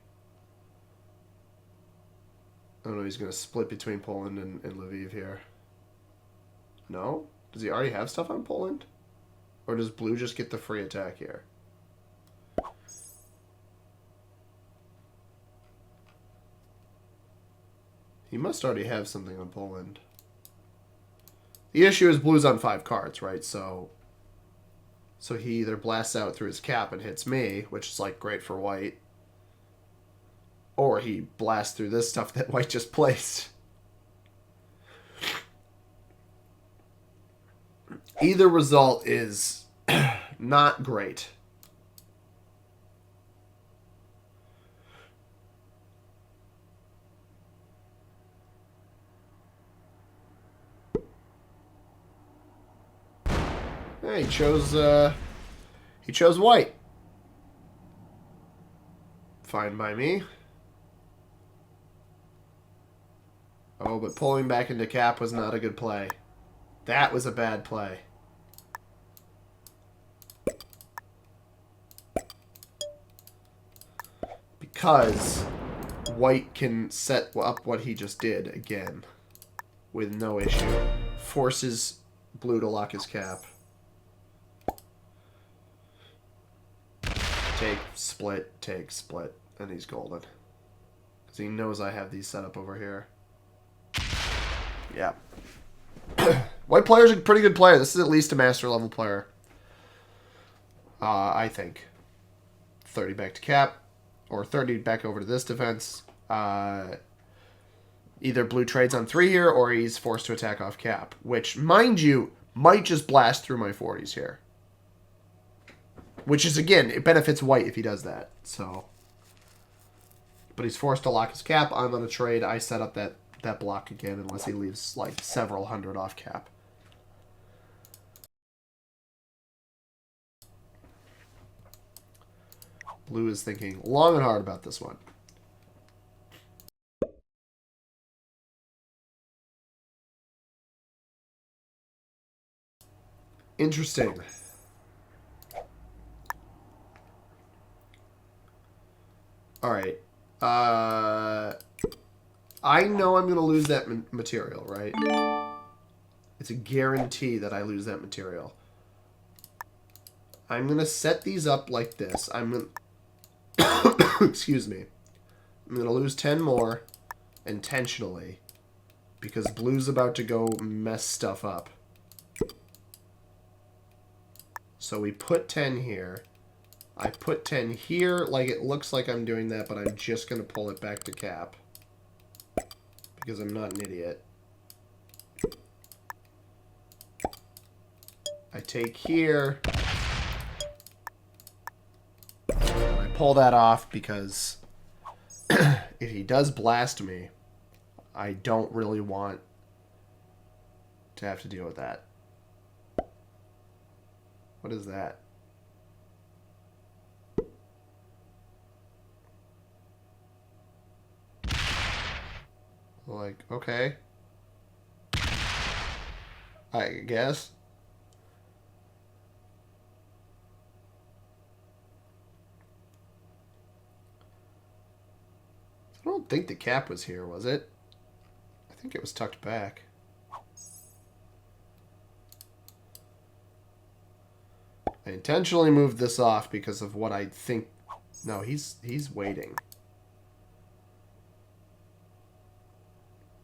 Oh no, he's going to split between Poland and Lviv here. No? Does he already have stuff on Poland? Or does blue just get the free attack here? He must already have something on Poland. The issue is blue's on 5 cards, right? So he either blasts out through his cap and hits me, which is like great for white, or he blasts through this stuff that white just placed. Either result is not great. Yeah, he chose white. Fine by me. Oh, but pulling back into cap was not a good play. That was a bad play. Because white can set up what he just did again with no issue. Forces blue to lock his cap. Take, split, and he's golden. Because he knows I have these set up over here. Yeah. White player's a pretty good player. This is at least a master level player. I think. 30 back to cap. Or 30 back over to this defense. Either blue trades on 3 here, or he's forced to attack off cap. Which, mind you, might just blast through my 40s here. Which is, again, it benefits white if he does that. So, but he's forced to lock his cap. I'm on a trade. I set up that block again unless he leaves like several hundred off cap. Blue is thinking long and hard about this one. Interesting. All right. I know I'm going to lose that material, right? It's a guarantee that I lose that material. I'm going to set these up like this. I'm going to... Excuse me. I'm going to lose 10 more intentionally because blue's about to go mess stuff up. So we put 10 here. I put 10 here, like it looks like I'm doing that, but I'm just going to pull it back to cap. Because I'm not an idiot. I take here. And I pull that off because if he does blast me, I don't really want to have to deal with that. What is that? Like, okay. I guess. I don't think the cap was here, was it? I think it was tucked back. I intentionally moved this off because of what I think... No, he's waiting.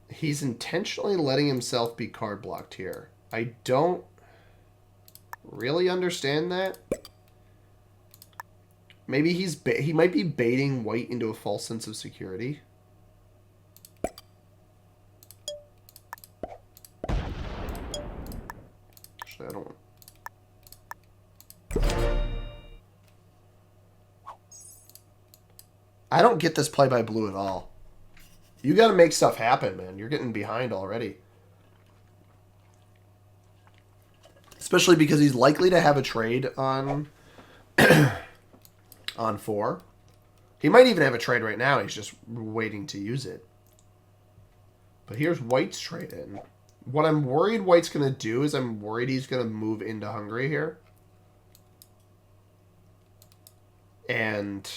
He's intentionally letting himself be card blocked here. I don't really understand that. Maybe he might be baiting white into a false sense of security. Actually, I don't want... I don't get this play by blue at all. You got to make stuff happen, man. You're getting behind already. Especially because he's likely to have a trade on on 4. He might even have a trade right now. He's just waiting to use it. But here's white's trade in. What I'm worried white's going to do is I'm worried he's going to move into Hungary here. And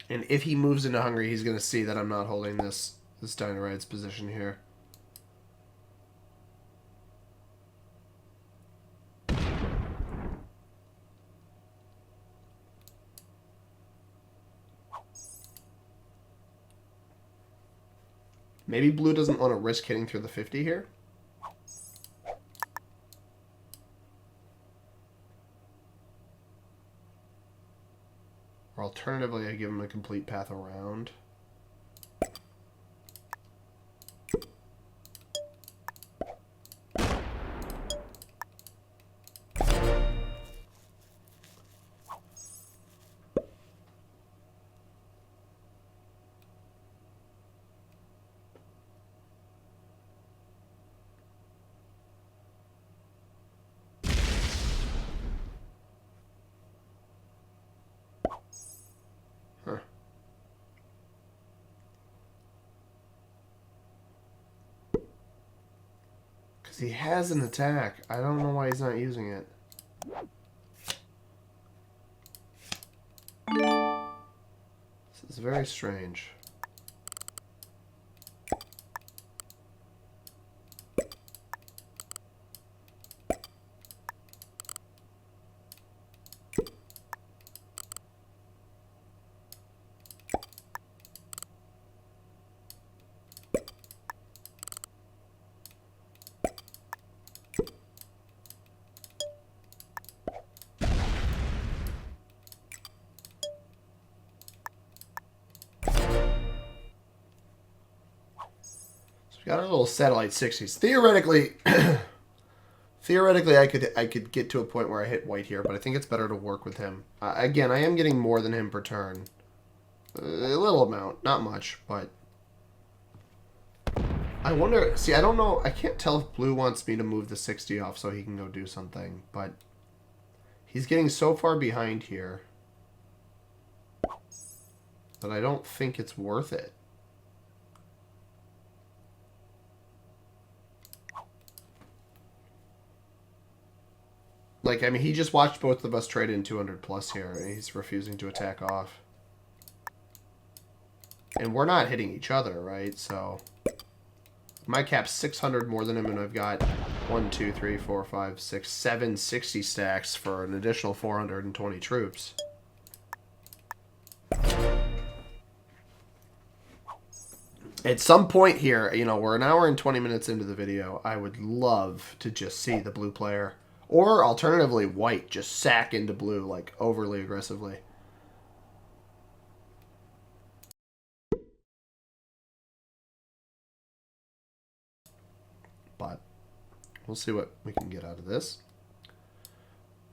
if he moves into Hungary, he's going to see that I'm not holding this Dynamite's position here. Maybe blue doesn't want to risk hitting through the 50 here. Or alternatively, I give him a complete path around. He has an attack. I don't know why he's not using it. This is very strange. Got a little satellite 60s. Theoretically, I could get to a point where I hit white here, but I think it's better to work with him. Again, I am getting more than him per turn. A little amount, not much, but I wonder. See, I don't know. I can't tell if blue wants me to move the 60 off so he can go do something, but he's getting so far behind here that I don't think it's worth it. Like, I mean, he just watched both of us trade in 200 plus here, and he's refusing to attack off. And we're not hitting each other, right? So my cap's 600 more than him, and I've got 1, 2, 3, 4, 5, 6, 7, 60 stacks for an additional 420 troops. At some point here, you know, we're an hour and 20 minutes into the video. I would love to just see the blue player, or alternatively white, just sack into blue like overly aggressively. But we'll see what we can get out of this.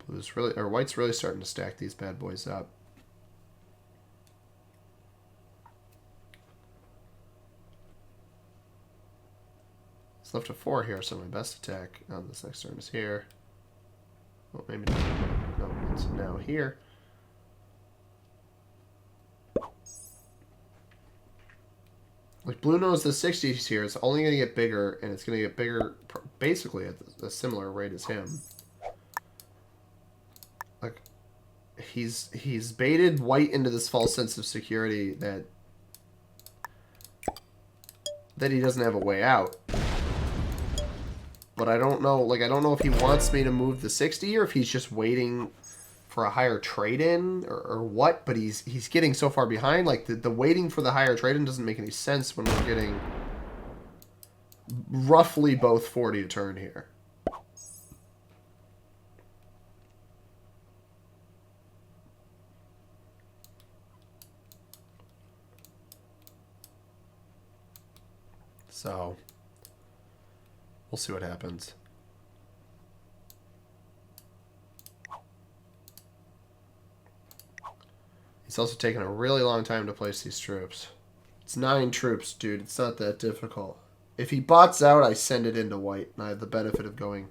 Blue's really, or white's really starting to stack these bad boys up. It's left a 4 here, so my best attack on this next turn is here. Well, maybe not. No, it's now here. Like, blue knows the 60s here. It's only going to get bigger, and it's going to get bigger basically at a similar rate as him. Like, he's baited white into this false sense of security that he doesn't have a way out. But I don't know, like, I don't know if he wants me to move the 60 or if he's just waiting for a higher trade-in or what, but he's getting so far behind. Like, the waiting for the higher trade-in doesn't make any sense when we're getting roughly both 40 a turn here. So we'll see what happens. He's also taking a really long time to place these troops. It's 9 troops, dude. It's not that difficult. If he bots out, I send it into white, and I have the benefit of going...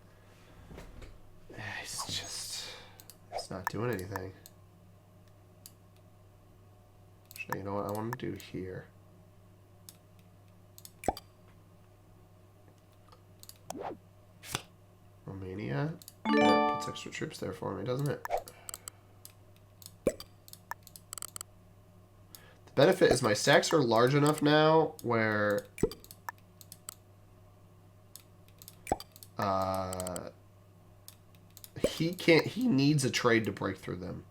It's not doing anything. Actually, you know what I want to do here? Romania. That puts extra troops there for me, doesn't it? The benefit is my stacks are large enough now where he needs a trade to break through them.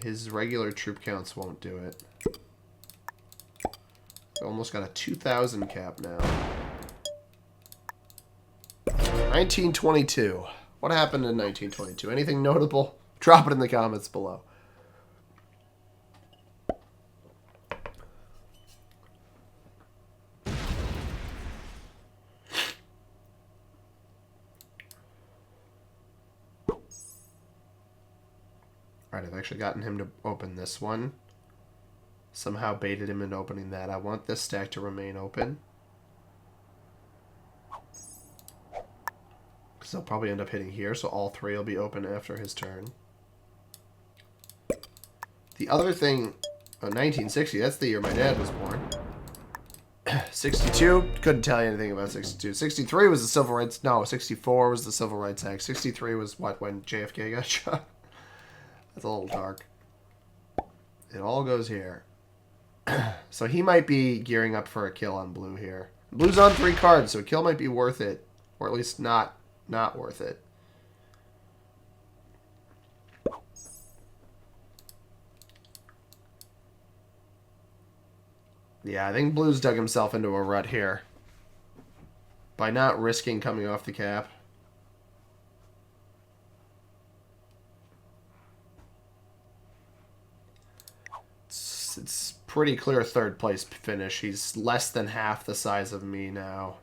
His regular troop counts won't do it. Almost got a 2,000 cap now. 1922. What happened in 1922? Anything notable? Drop it in the comments below. Alright, I've actually gotten him to open this one. Somehow baited him into opening that. I want this stack to remain open. Because I'll probably end up hitting here, so all 3 will be open after his turn. The other thing, 1960, that's the year my dad was born. 62, couldn't tell you anything about 62. 63 was the Civil Rights, no, 64 was the Civil Rights Act. 63 was what, when JFK got shot? That's a little dark. It all goes here. So he might be gearing up for a kill on blue here. Blue's on 3 cards, so a kill might be worth it. Or at least not worth it. Yeah, I think blue's dug himself into a rut here. By not risking coming off the cap. It's pretty clear 3rd place finish. He's less than half the size of me now.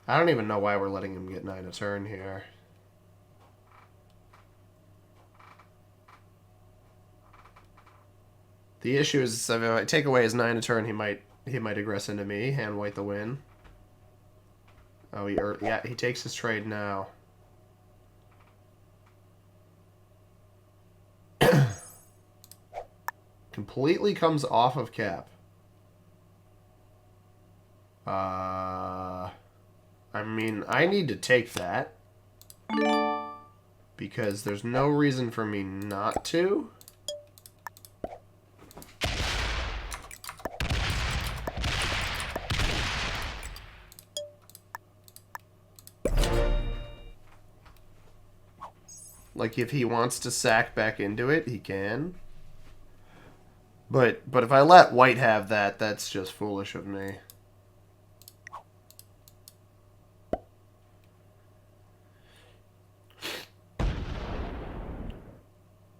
I don't even know why we're letting him get 9 a turn here. The issue is if I take away his 9 a turn, he might aggress into me, hand white the win. Oh, yeah, he takes his trade now. Completely comes off of cap. I mean, I need to take that. Because there's no reason for me not to. Like, if he wants to sack back into it, he can. But if I let white have that, that's just foolish of me.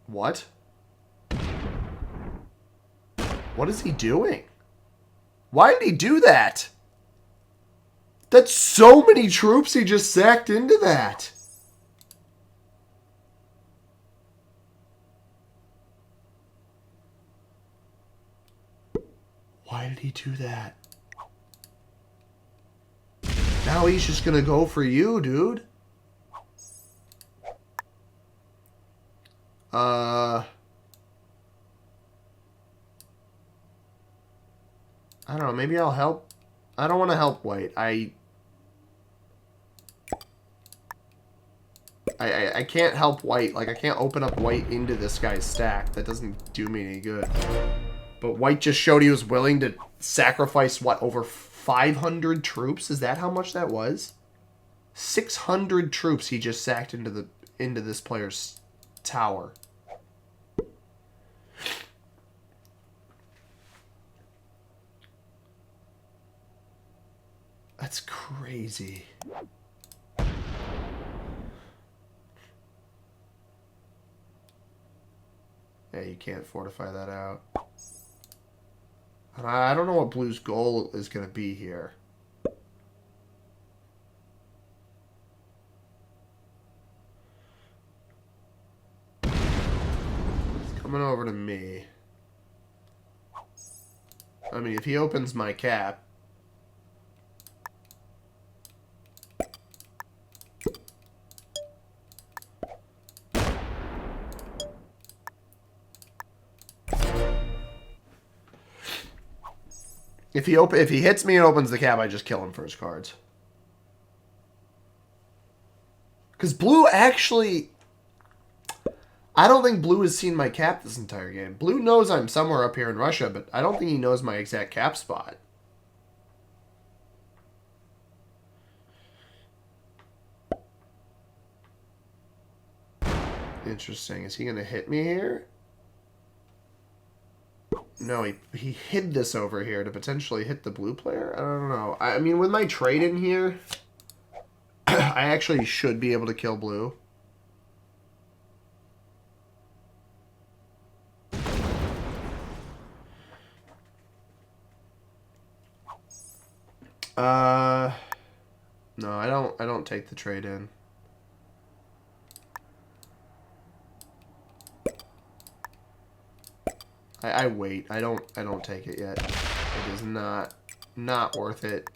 What? What is he doing? Why did he do that? That's so many troops he just sacked into that. Why did he do that? Now he's just gonna go for you, dude. I don't know. Maybe I'll help. I don't want to help white. I can't help white. Like, I can't open up white into this guy's stack. That doesn't do me any good. But white just showed he was willing to sacrifice, what, over 500 troops? Is that how much that was? 600 troops he just sacked into this player's tower. That's crazy. Yeah, you can't fortify that out. I don't know what blue's goal is going to be here. It's coming over to me. I mean, if he opens my cap... If he hits me and opens the cap, I just kill him for his cards. Because blue actually... I don't think blue has seen my cap this entire game. Blue knows I'm somewhere up here in Russia, but I don't think he knows my exact cap spot. Interesting. Is he going to hit me here? No, he hid this over here to potentially hit the blue player? I don't know. I mean, with my trade in here, I actually should be able to kill blue. No, I don't take the trade in. I wait. I don't take it yet. It is not worth it.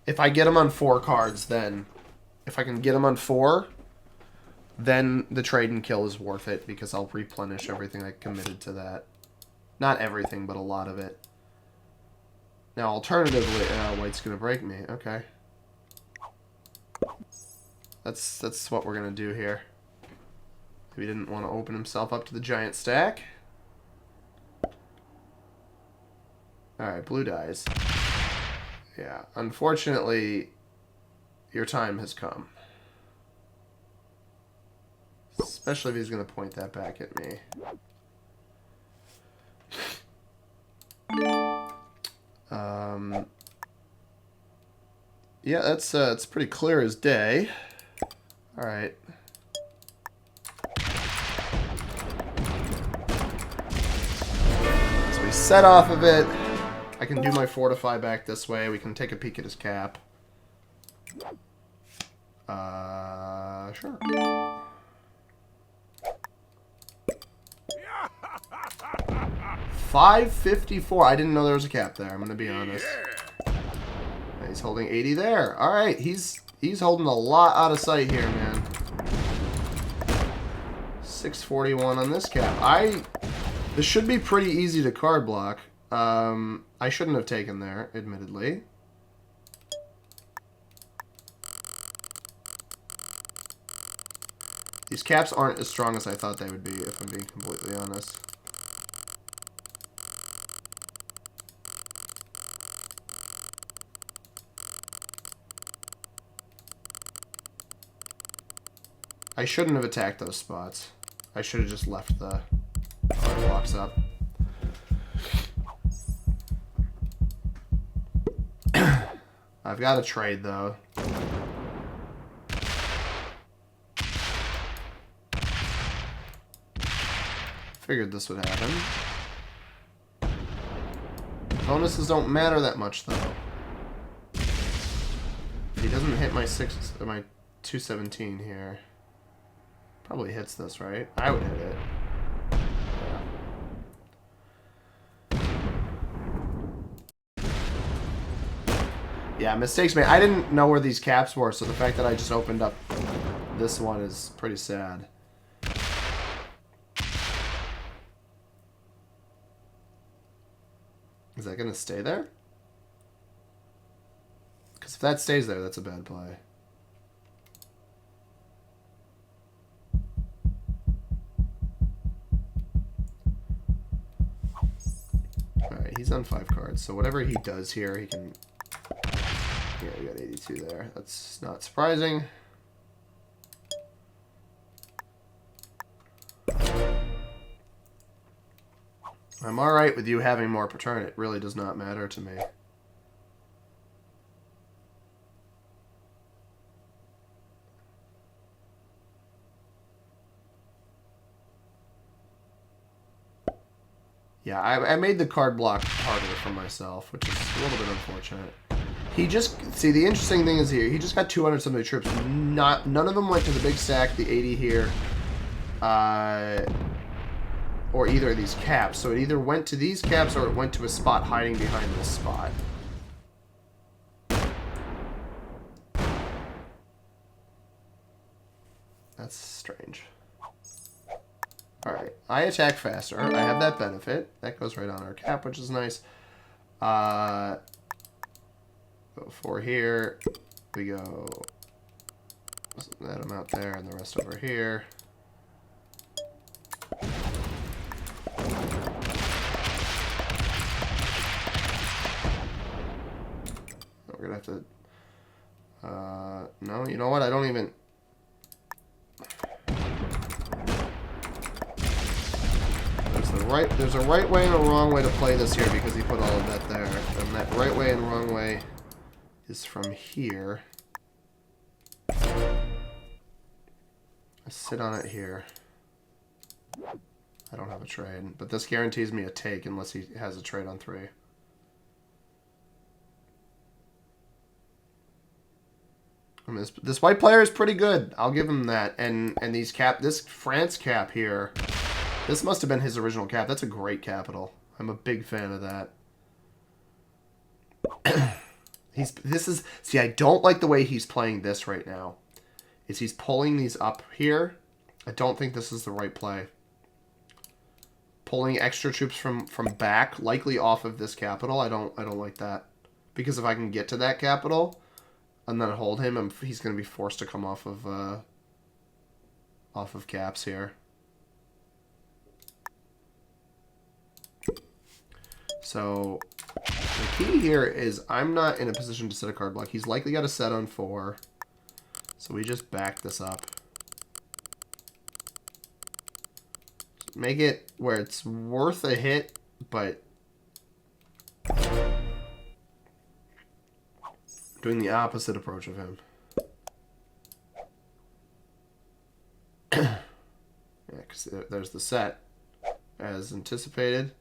If I get him on 4 cards, then if I can get him on 4, then the trade and kill is worth it because I'll replenish everything I committed to that. Not everything, but a lot of it. Now, alternatively, white's gonna break me. Okay, that's what we're gonna do here. He didn't want to open himself up to the giant stack. Alright, blue dies. Yeah, unfortunately, your time has come. Especially if he's going to point that back at me. Yeah, that's it's pretty clear as day. Alright. Set off of it. I can do my fortify back this way. We can take a peek at his cap. Sure. $554. I didn't know there was a cap there. I'm gonna be honest. He's holding 80 there. All right, he's holding a lot out of sight here, man. 641 on this cap. This should be pretty easy to card block. I shouldn't have taken there, admittedly. These caps aren't as strong as I thought they would be, if I'm being completely honest. I shouldn't have attacked those spots. I should have just left the blocks up. I've got to trade, though. Figured this would happen. Bonuses don't matter that much, though. If he doesn't hit my 217 here. Probably hits this, right? I would hit it. Yeah, mistakes made. I didn't know where these caps were, so the fact that I just opened up this one is pretty sad. Is that going to stay there? Because if that stays there, that's a bad play. Alright, he's on 5 cards, so whatever he does here, he can... Yeah, we got 82 there. That's not surprising. I'm alright with you having more per turn. It really does not matter to me. Yeah, I made the card block harder for myself, which is a little bit unfortunate. He just... See, the interesting thing is here, he just got 200 something troops. None of them went to the big stack, the 80 here. Or either of these caps. So it either went to these caps or it went to a spot hiding behind this spot. That's strange. Alright, I attack faster. I have that benefit. That goes right on our cap, which is nice. Go 4 here. We go that amount there and the rest over here. We're gonna have to... no, you know what? I don't even... There's a right way and a wrong way to play this here because he put all of that there. And that right way and wrong way is from here. I sit on it here. I don't have a trade, but this guarantees me a take unless he has a trade on 3. I mean, this white player is pretty good. I'll give him that. And these this France cap here, this must have been his original cap. That's a great capital. I'm a big fan of that. See, I don't like the way he's playing this right now. He's pulling these up here. I don't think this is the right play. Pulling extra troops from back, likely off of this capital. I don't like that. Because if I can get to that capital and then hold him, he's going to be forced to come off of caps here. So the key here is I'm not in a position to set a card block. He's likely got a set on 4. So we just back this up. Make it where it's worth a hit, but doing the opposite approach of him. Yeah, because there's the set as anticipated.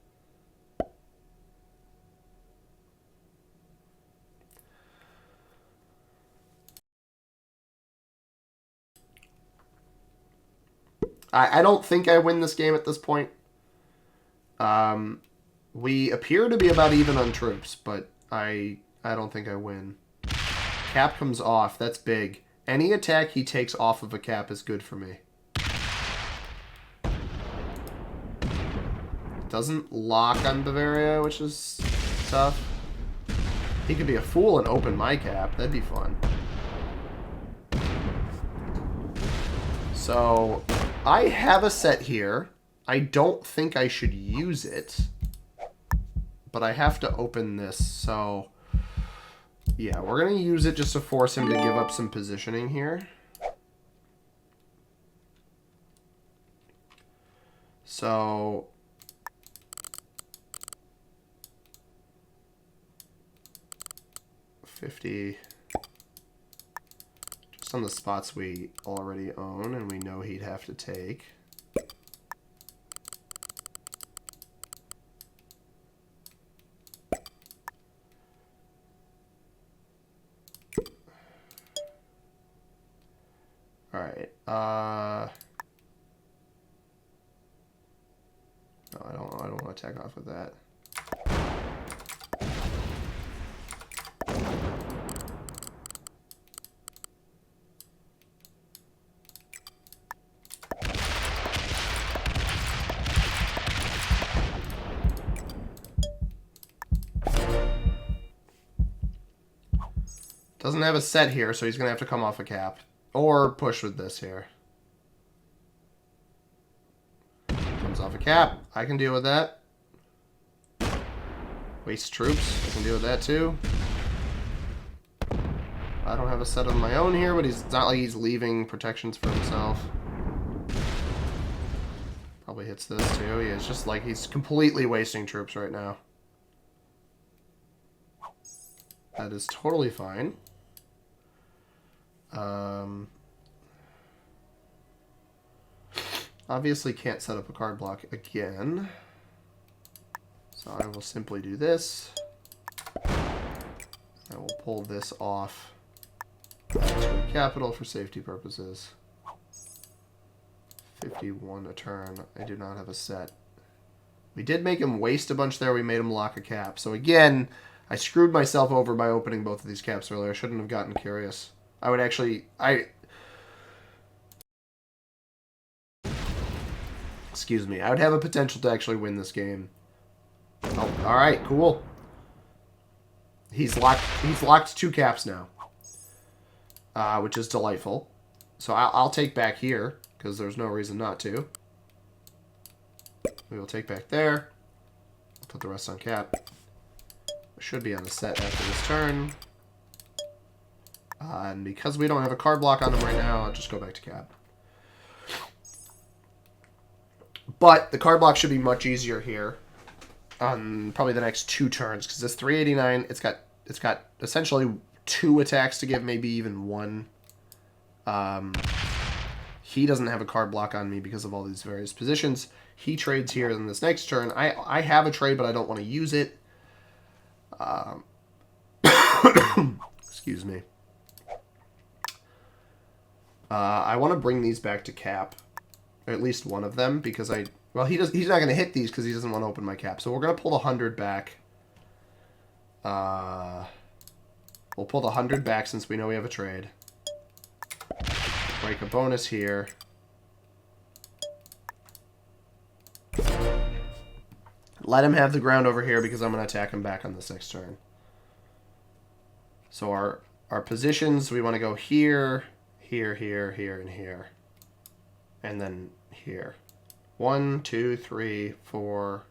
I don't think I win this game at this point. We appear to be about even on troops, but I don't think I win. Cap comes off. That's big. Any attack he takes off of a cap is good for me. Doesn't lock on Bavaria, which is tough. He could be a fool and open my cap. That'd be fun. So I have a set here. I don't think I should use it, but I have to open this. So yeah, we're going to use it just to force him to give up some positioning here. So $50 just on the spots we already own and we know he'd have to take. All right. No, I don't want to attack off with that. Doesn't have a set here, so he's going to have to come off a cap. Or push with this here. Comes off a cap. I can deal with that. Waste troops. I can deal with that too. I don't have a set of my own here, but it's not like he's leaving protections for himself. Probably hits this too. Yeah, it's just like he's completely wasting troops right now. That is totally fine. Obviously can't set up a card block again. So I will simply do this. I will pull this off to a capital for safety purposes. 51 a turn. I do not have a set. We did make him waste a bunch there. We made him lock a cap. So again, I screwed myself over by opening both of these caps earlier. I shouldn't have gotten curious. I would actually... Excuse me. I would have a potential to actually win this game. Oh, all right, cool. He's locked 2 caps now, which is delightful. So I'll take back here because there's no reason not to. We will take back there. I'll put the rest on cap. I should be on the set after this turn. And because we don't have a card block on him right now, I'll just go back to cap. But the card block should be much easier here on probably the next 2 turns because this 389, it's got essentially 2 attacks to give, maybe even 1. He doesn't have a card block on me because of all these various positions. He trades here in this next turn. I have a trade, but I don't want to use it. Excuse me. I want to bring these back to cap. Or at least one of them, because he's not going to hit these because he doesn't want to open my cap. So we're going to pull the 100 back. We'll pull the 100 back since we know we have a trade. Break a bonus here. Let him have the ground over here because I'm going to attack him back on this next turn. So our positions, we want to go here, here, here, here, and here. And then here. 1, 2, 3, 4.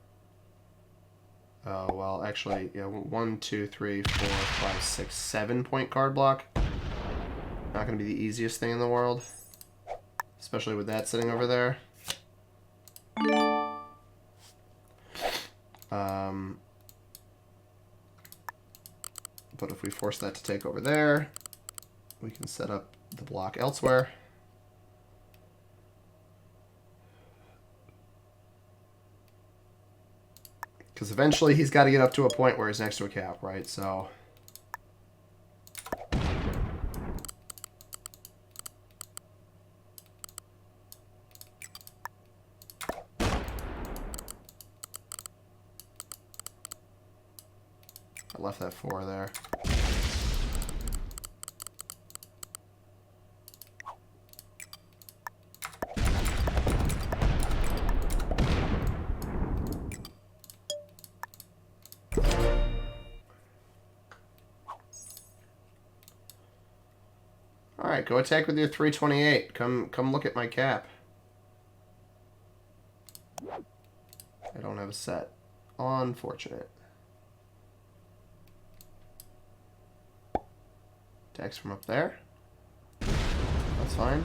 Oh, well, actually, yeah, 1, 2, 3, 4, 5, 6, 7 point card block. Not going to be the easiest thing in the world. Especially with that sitting over there. But if we force that to take over there, we can set up the block elsewhere. Because eventually he's got to get up to a point where he's next to a cap, right? So... I left that 4 there. Alright, go attack with your 328. Come look at my cap. I don't have a set. Unfortunate. Attacks from up there. That's fine.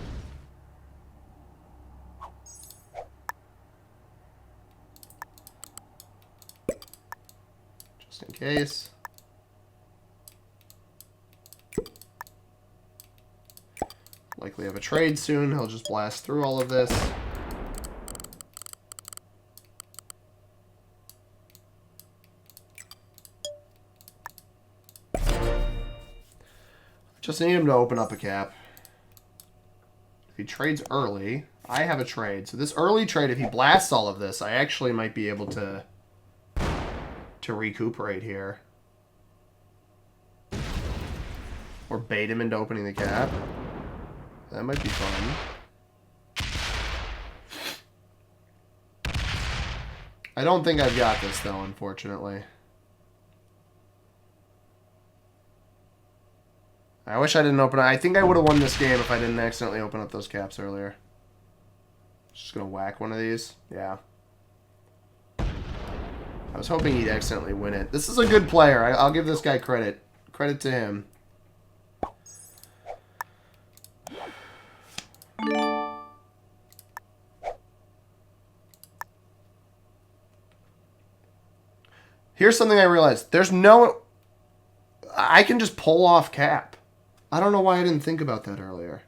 case. Likely have a trade soon. He'll just blast through all of this. Just need him to open up a cap. If he trades early, I have a trade. So this early trade, if he blasts all of this, I actually might be able to recuperate here. Or bait him into opening the cap. That might be fun. I don't think I've got this, though, unfortunately. I wish I didn't open it. I think I would have won this game if I didn't accidentally open up those caps earlier. Just gonna whack one of these. Yeah. I was hoping he'd accidentally win it. This is a good player. I'll give this guy credit. Credit to him. Here's something I realized. There's no... I can just pull off cap. I don't know why I didn't think about that earlier.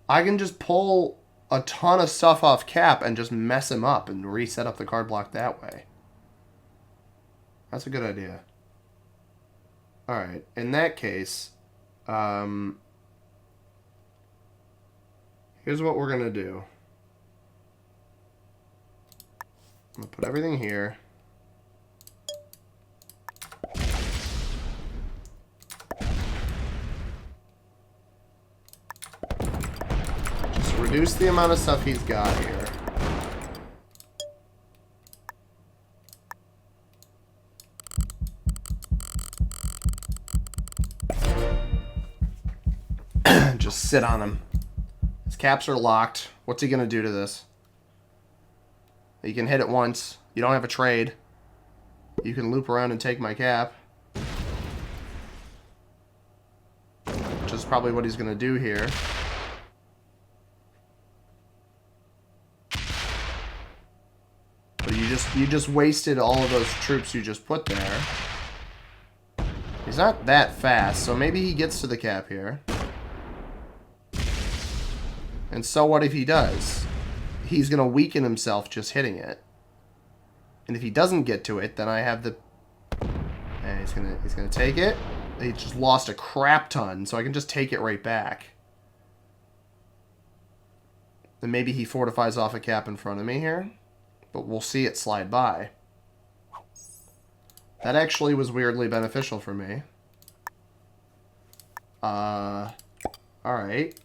I can just pull a ton of stuff off cap and just mess him up and reset up the card block that way. That's a good idea. Alright, in that case, here's what we're going to do. I'm going to put everything here. Just reduce the amount of stuff he's got here. Just sit on him. His caps are locked. What's he going to do to this? You can hit it once. You don't have a trade. You can loop around and take my cap. Which is probably what he's going to do here. But you just wasted all of those troops you just put there. He's not that fast, so maybe he gets to the cap here. And so what if he does? He's going to weaken himself just hitting it. And if he doesn't get to it, then I have the... And he's gonna take it. He just lost a crap ton, so I can just take it right back. Then maybe he fortifies off a cap in front of me here. But we'll see it slide by. That actually was weirdly beneficial for me. Alright.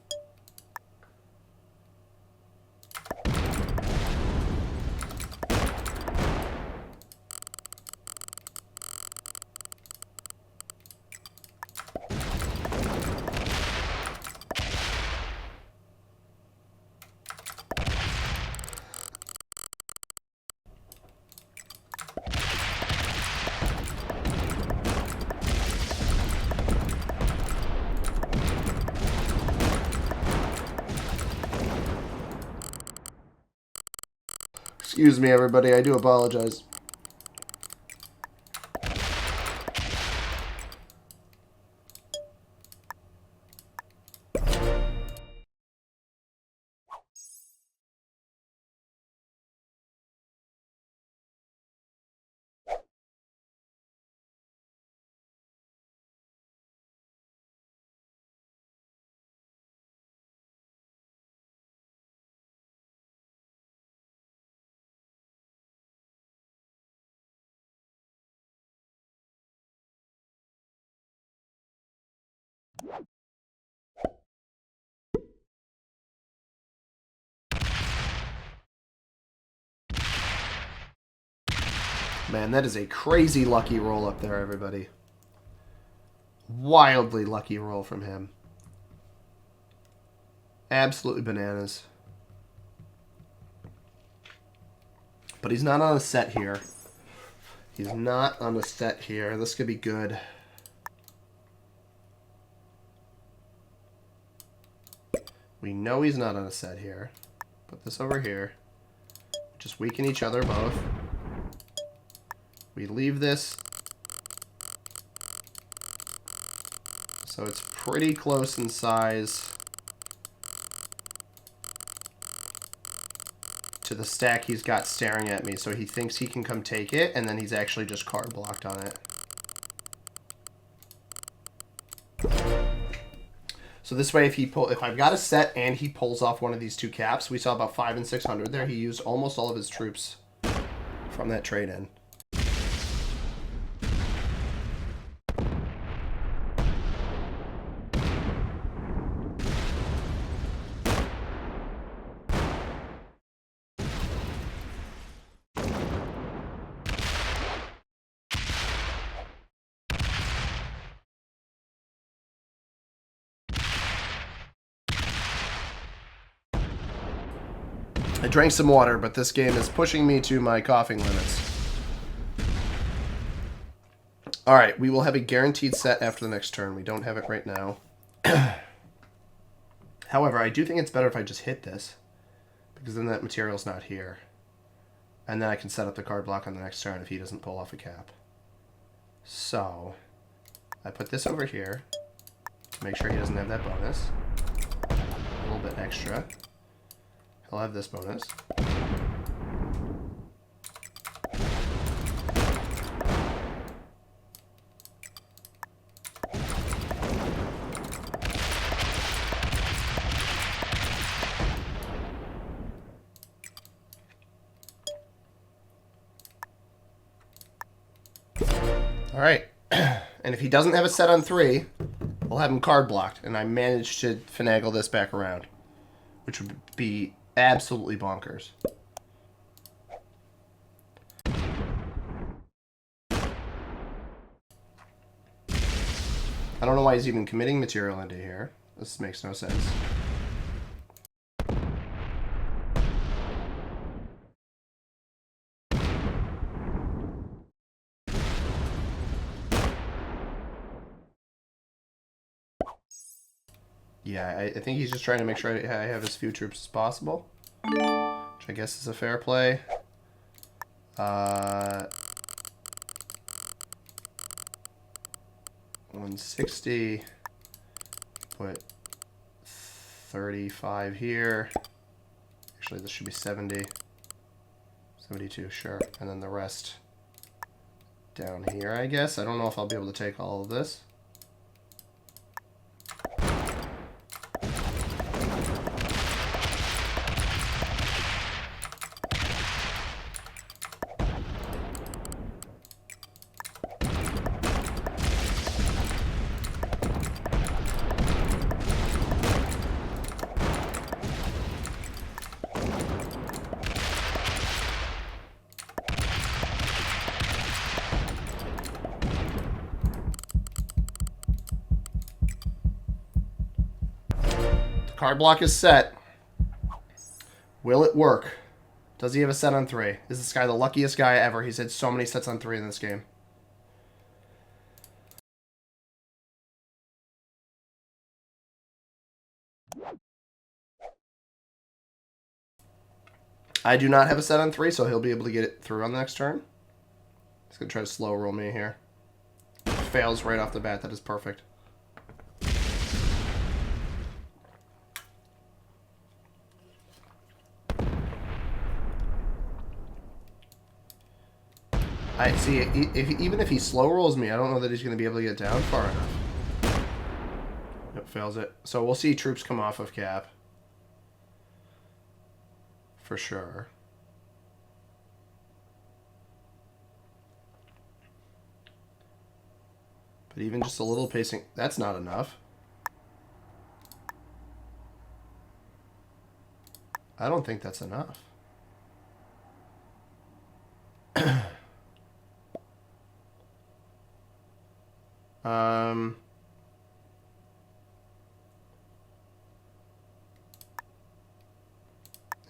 Excuse me, everybody. I do apologize. Man, that is a crazy lucky roll up there, everybody. Wildly lucky roll from him. Absolutely bananas. But he's not on a set here. He's not on a set here. This could be good. We know he's not on a set here. Put this over here. Just weaken each other both. We leave this So it's pretty close in size to the stack he's got staring at me. So he thinks he can come take it, and then he's actually just card blocked on it. So this way, if I've got a set and he pulls off one of these two caps, we saw about 5 and 600 there. He used almost all of his troops from that trade-in. I drank some water, but this game is pushing me to my coughing limits. Alright, we will have a guaranteed set after the next turn. We don't have it right now. However, I do think it's better if I just hit this, because then that material's not here. And then I can set up the card block on the next turn if he doesn't pull off a cap. So, I put this over here to make sure he doesn't have that bonus. A little bit extra. He'll have this bonus. All right. And if he doesn't have a set on 3, we'll have him card blocked. And I managed to finagle this back around, which would be absolutely bonkers. I don't know why he's even committing material into here. This makes no sense. Yeah, I think he's just trying to make sure I have as few troops as possible, which I guess is a fair play. 160. Put 35 here. Actually, this should be 70. 72, sure. And then the rest down here, I guess. I don't know if I'll be able to take all of this. Card block is set. Will it work? Does he have a set on 3? Is this guy the luckiest guy ever? He's had so many sets on 3 in this game. I do not have a set on 3, so he'll be able to get it through on the next turn. He's going to try to slow roll me here. Fails right off the bat. That is perfect. I see. Even if he slow rolls me, I don't know that he's going to be able to get down far enough. Yep, fails it. So we'll see troops come off of cap. For sure. But even just a little pacing, that's not enough. I don't think that's enough.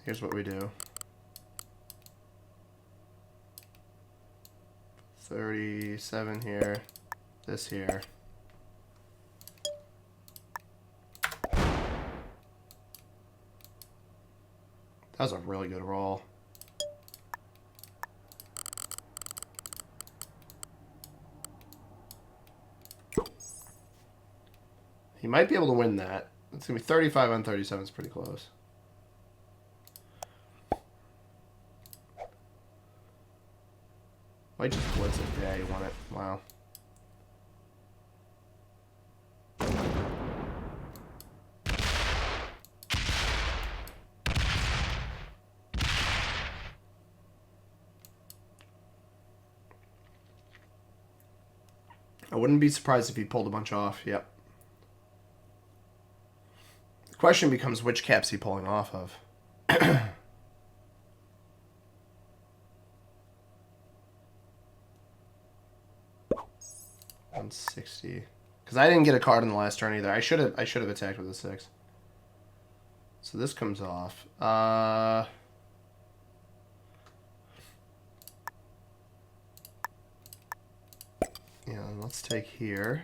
Here's what we do. 37 here, this here. That was a really good roll. might be able to win that. It's going to be 35 on 37. It's pretty close. Might just blitz it. Yeah, you won it. Wow. I wouldn't be surprised if he pulled a bunch off. Yep. The question becomes which cap's he pulling off of. 160. Because I didn't get a card in the last turn either. I should have attacked with a 6. So this comes off. Yeah, let's take here.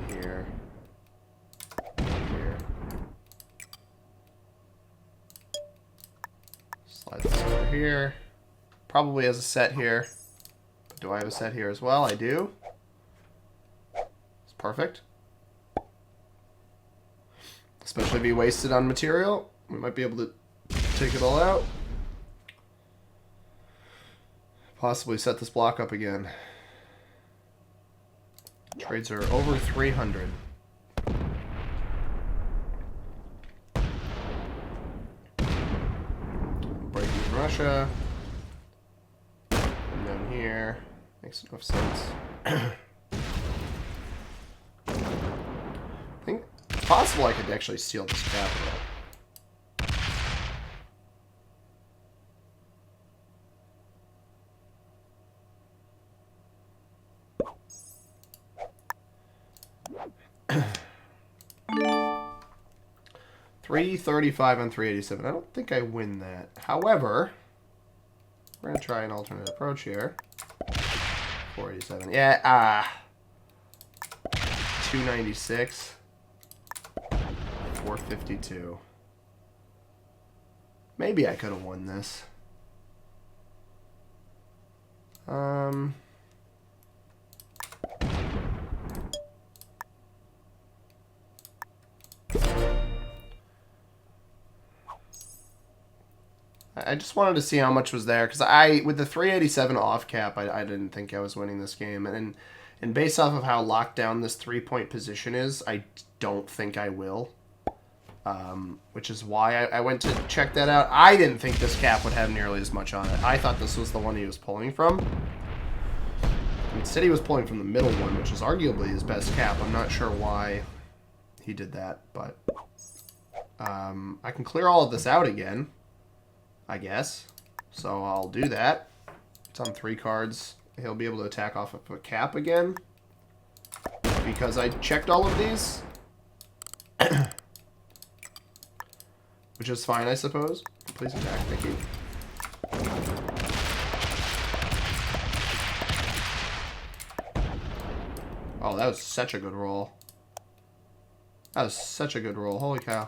Here. Here. Slide this over here. Probably has a set here. But do I have a set here as well? I do. It's perfect. Especially if he wasted on material. We might be able to take it all out. Possibly set this block up again. Trades are over 300. Breaking Russia. And then here. Makes enough sense. I think it's possible I could actually steal this capital. $335 on 387. I don't think I win that. However, we're going to try an alternate approach here. 487. Yeah, 296. 452. Maybe I could have won this. I just wanted to see how much was there, because with the 387 off cap, I didn't think I was winning this game, and based off of how locked down this 3-point position is, I don't think I will, which is why I went to check that out. I didn't think this cap would have nearly as much on it. I thought this was the one he was pulling from. Instead, he was pulling from the middle one, which is arguably his best cap. I'm not sure why he did that, but I can clear all of this out again, I guess. So I'll do that. It's on 3 cards. He'll be able to attack off of a cap again, because I checked all of these. Which is fine, I suppose. Please attack, thank you. Oh, that was such a good roll. That was such a good roll. Holy cow.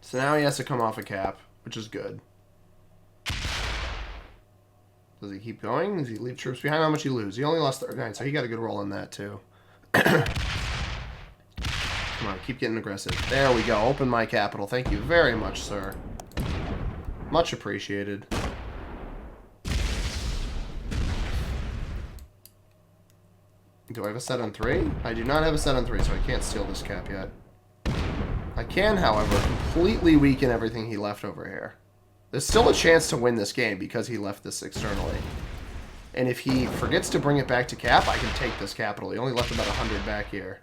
So now he has to come off a cap, which is good. Does he keep going? Does he leave troops behind? How much he lose? He only lost 39, so he got a good roll on that too. Come on, keep getting aggressive. There we go. Open my capital. Thank you very much, sir. Much appreciated. Do I have a set on 3? I do not have a set on 3, so I can't steal this cap yet. I can, however, completely weaken everything he left over here. There's still a chance to win this game because he left this externally. And if he forgets to bring it back to cap, I can take this capital. He only left about 100 back here.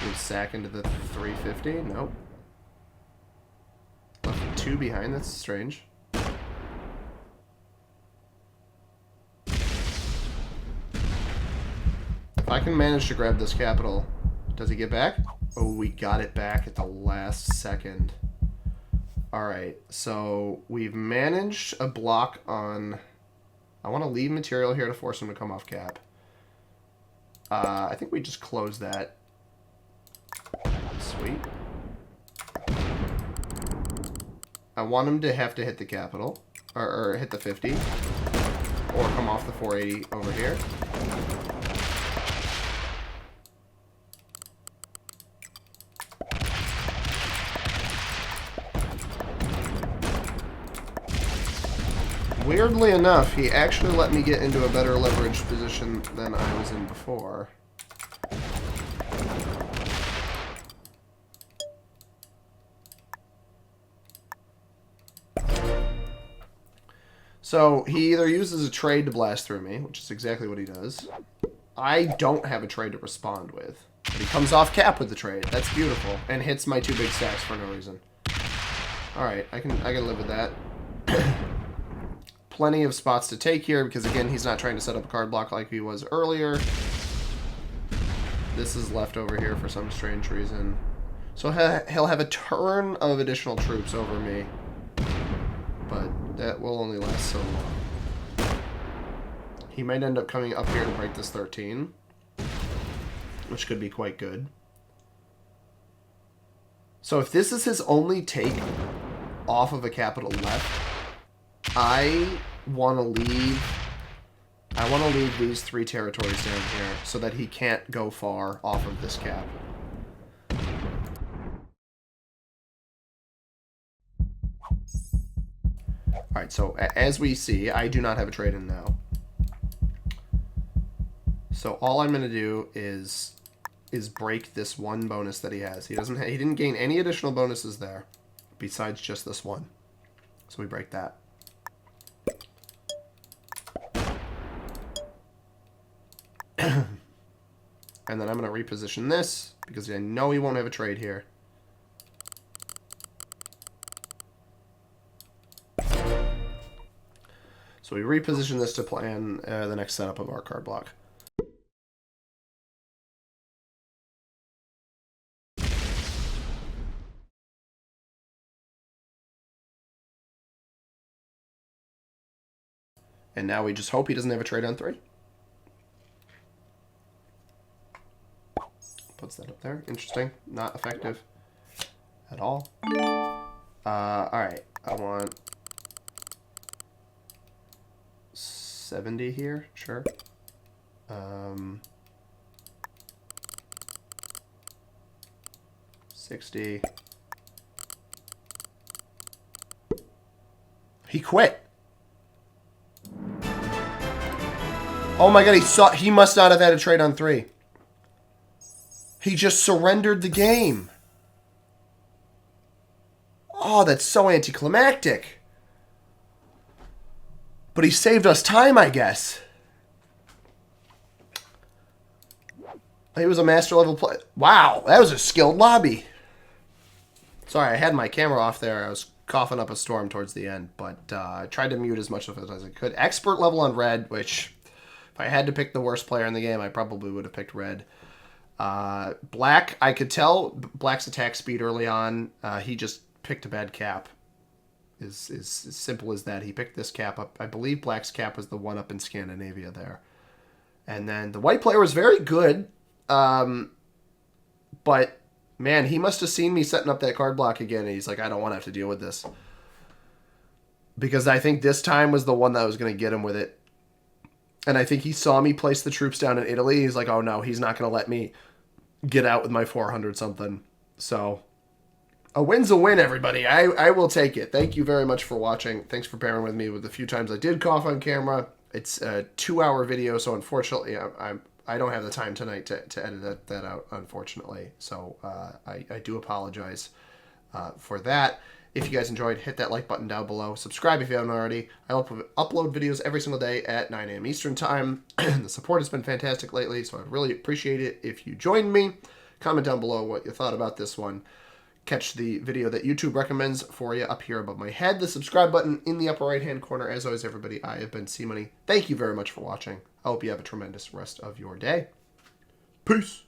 Move sack into the 350? Nope. Left 2 behind. That's strange. If I can manage to grab this capital, does he get back? Oh, we got it back at the last second. Alright, so we've managed a block on I want to leave material here to force him to come off cap. I think we just close that. Sweet. I want him to have to hit the capital. Or hit the 50. Or come off the 480 over here. Weirdly enough, he actually let me get into a better leverage position than I was in before. So, he either uses a trade to blast through me, which is exactly what he does. I don't have a trade to respond with. But he comes off cap with the trade. That's beautiful. And hits my 2 big stacks for no reason. Alright, I can live with that. Plenty of spots to take here, because again, he's not trying to set up a card block like he was earlier. This is left over here for some strange reason. So he'll have a turn of additional troops over me. But that will only last so long. He might end up coming up here to break this 13. Which could be quite good. So if this is his only take off of a capital left, I want to leave these 3 territories down here so that he can't go far off of this cap. Alright, so as we see, I do not have a trade in now. So all I'm going to do is break this 1 bonus that he has. He didn't gain any additional bonuses there besides just this one. So we break that. And then I'm going to reposition this because I know he won't have a trade here. So we reposition this to plan the next setup of our card block. And now we just hope he doesn't have a trade on 3. Puts that up there. Interesting. Not effective at all. Alright. I want 70 here. Sure. 60. He quit. Oh my god, he must not have had a trade on 3. He just surrendered the game. Oh, that's so anticlimactic. But he saved us time, I guess. He was a master level player. Wow, that was a skilled lobby. Sorry, I had my camera off there. I was coughing up a storm towards the end, but I tried to mute as much of it as I could. Expert level on red, which if I had to pick the worst player in the game, I probably would have picked red. Black, I could tell Black's attack speed early on. He just picked a bad cap. Is as simple as that. He picked this cap up. I believe Black's cap was the one up in Scandinavia there. And then the white player was very good. But, man, he must have seen me setting up that card block again. And he's like, I don't want to have to deal with this. Because I think this time was the one that was going to get him with it. And I think he saw me place the troops down in Italy. He's like, oh, no, he's not going to let me get out with my 400-something. So, a win's a win, everybody. I will take it. Thank you very much for watching. Thanks for bearing with me with the few times I did cough on camera. It's a 2-hour video, so unfortunately, I don't have the time tonight to edit that out, unfortunately. So, I do apologize for that. If you guys enjoyed, hit that like button down below. Subscribe if you haven't already. I upload videos every single day at 9 a.m. Eastern Time. The support has been fantastic lately, so I'd really appreciate it if you joined me. Comment down below what you thought about this one. Catch the video that YouTube recommends for you up here above my head. The subscribe button in the upper right-hand corner. As always, everybody, I have been C-Money. Thank you very much for watching. I hope you have a tremendous rest of your day. Peace.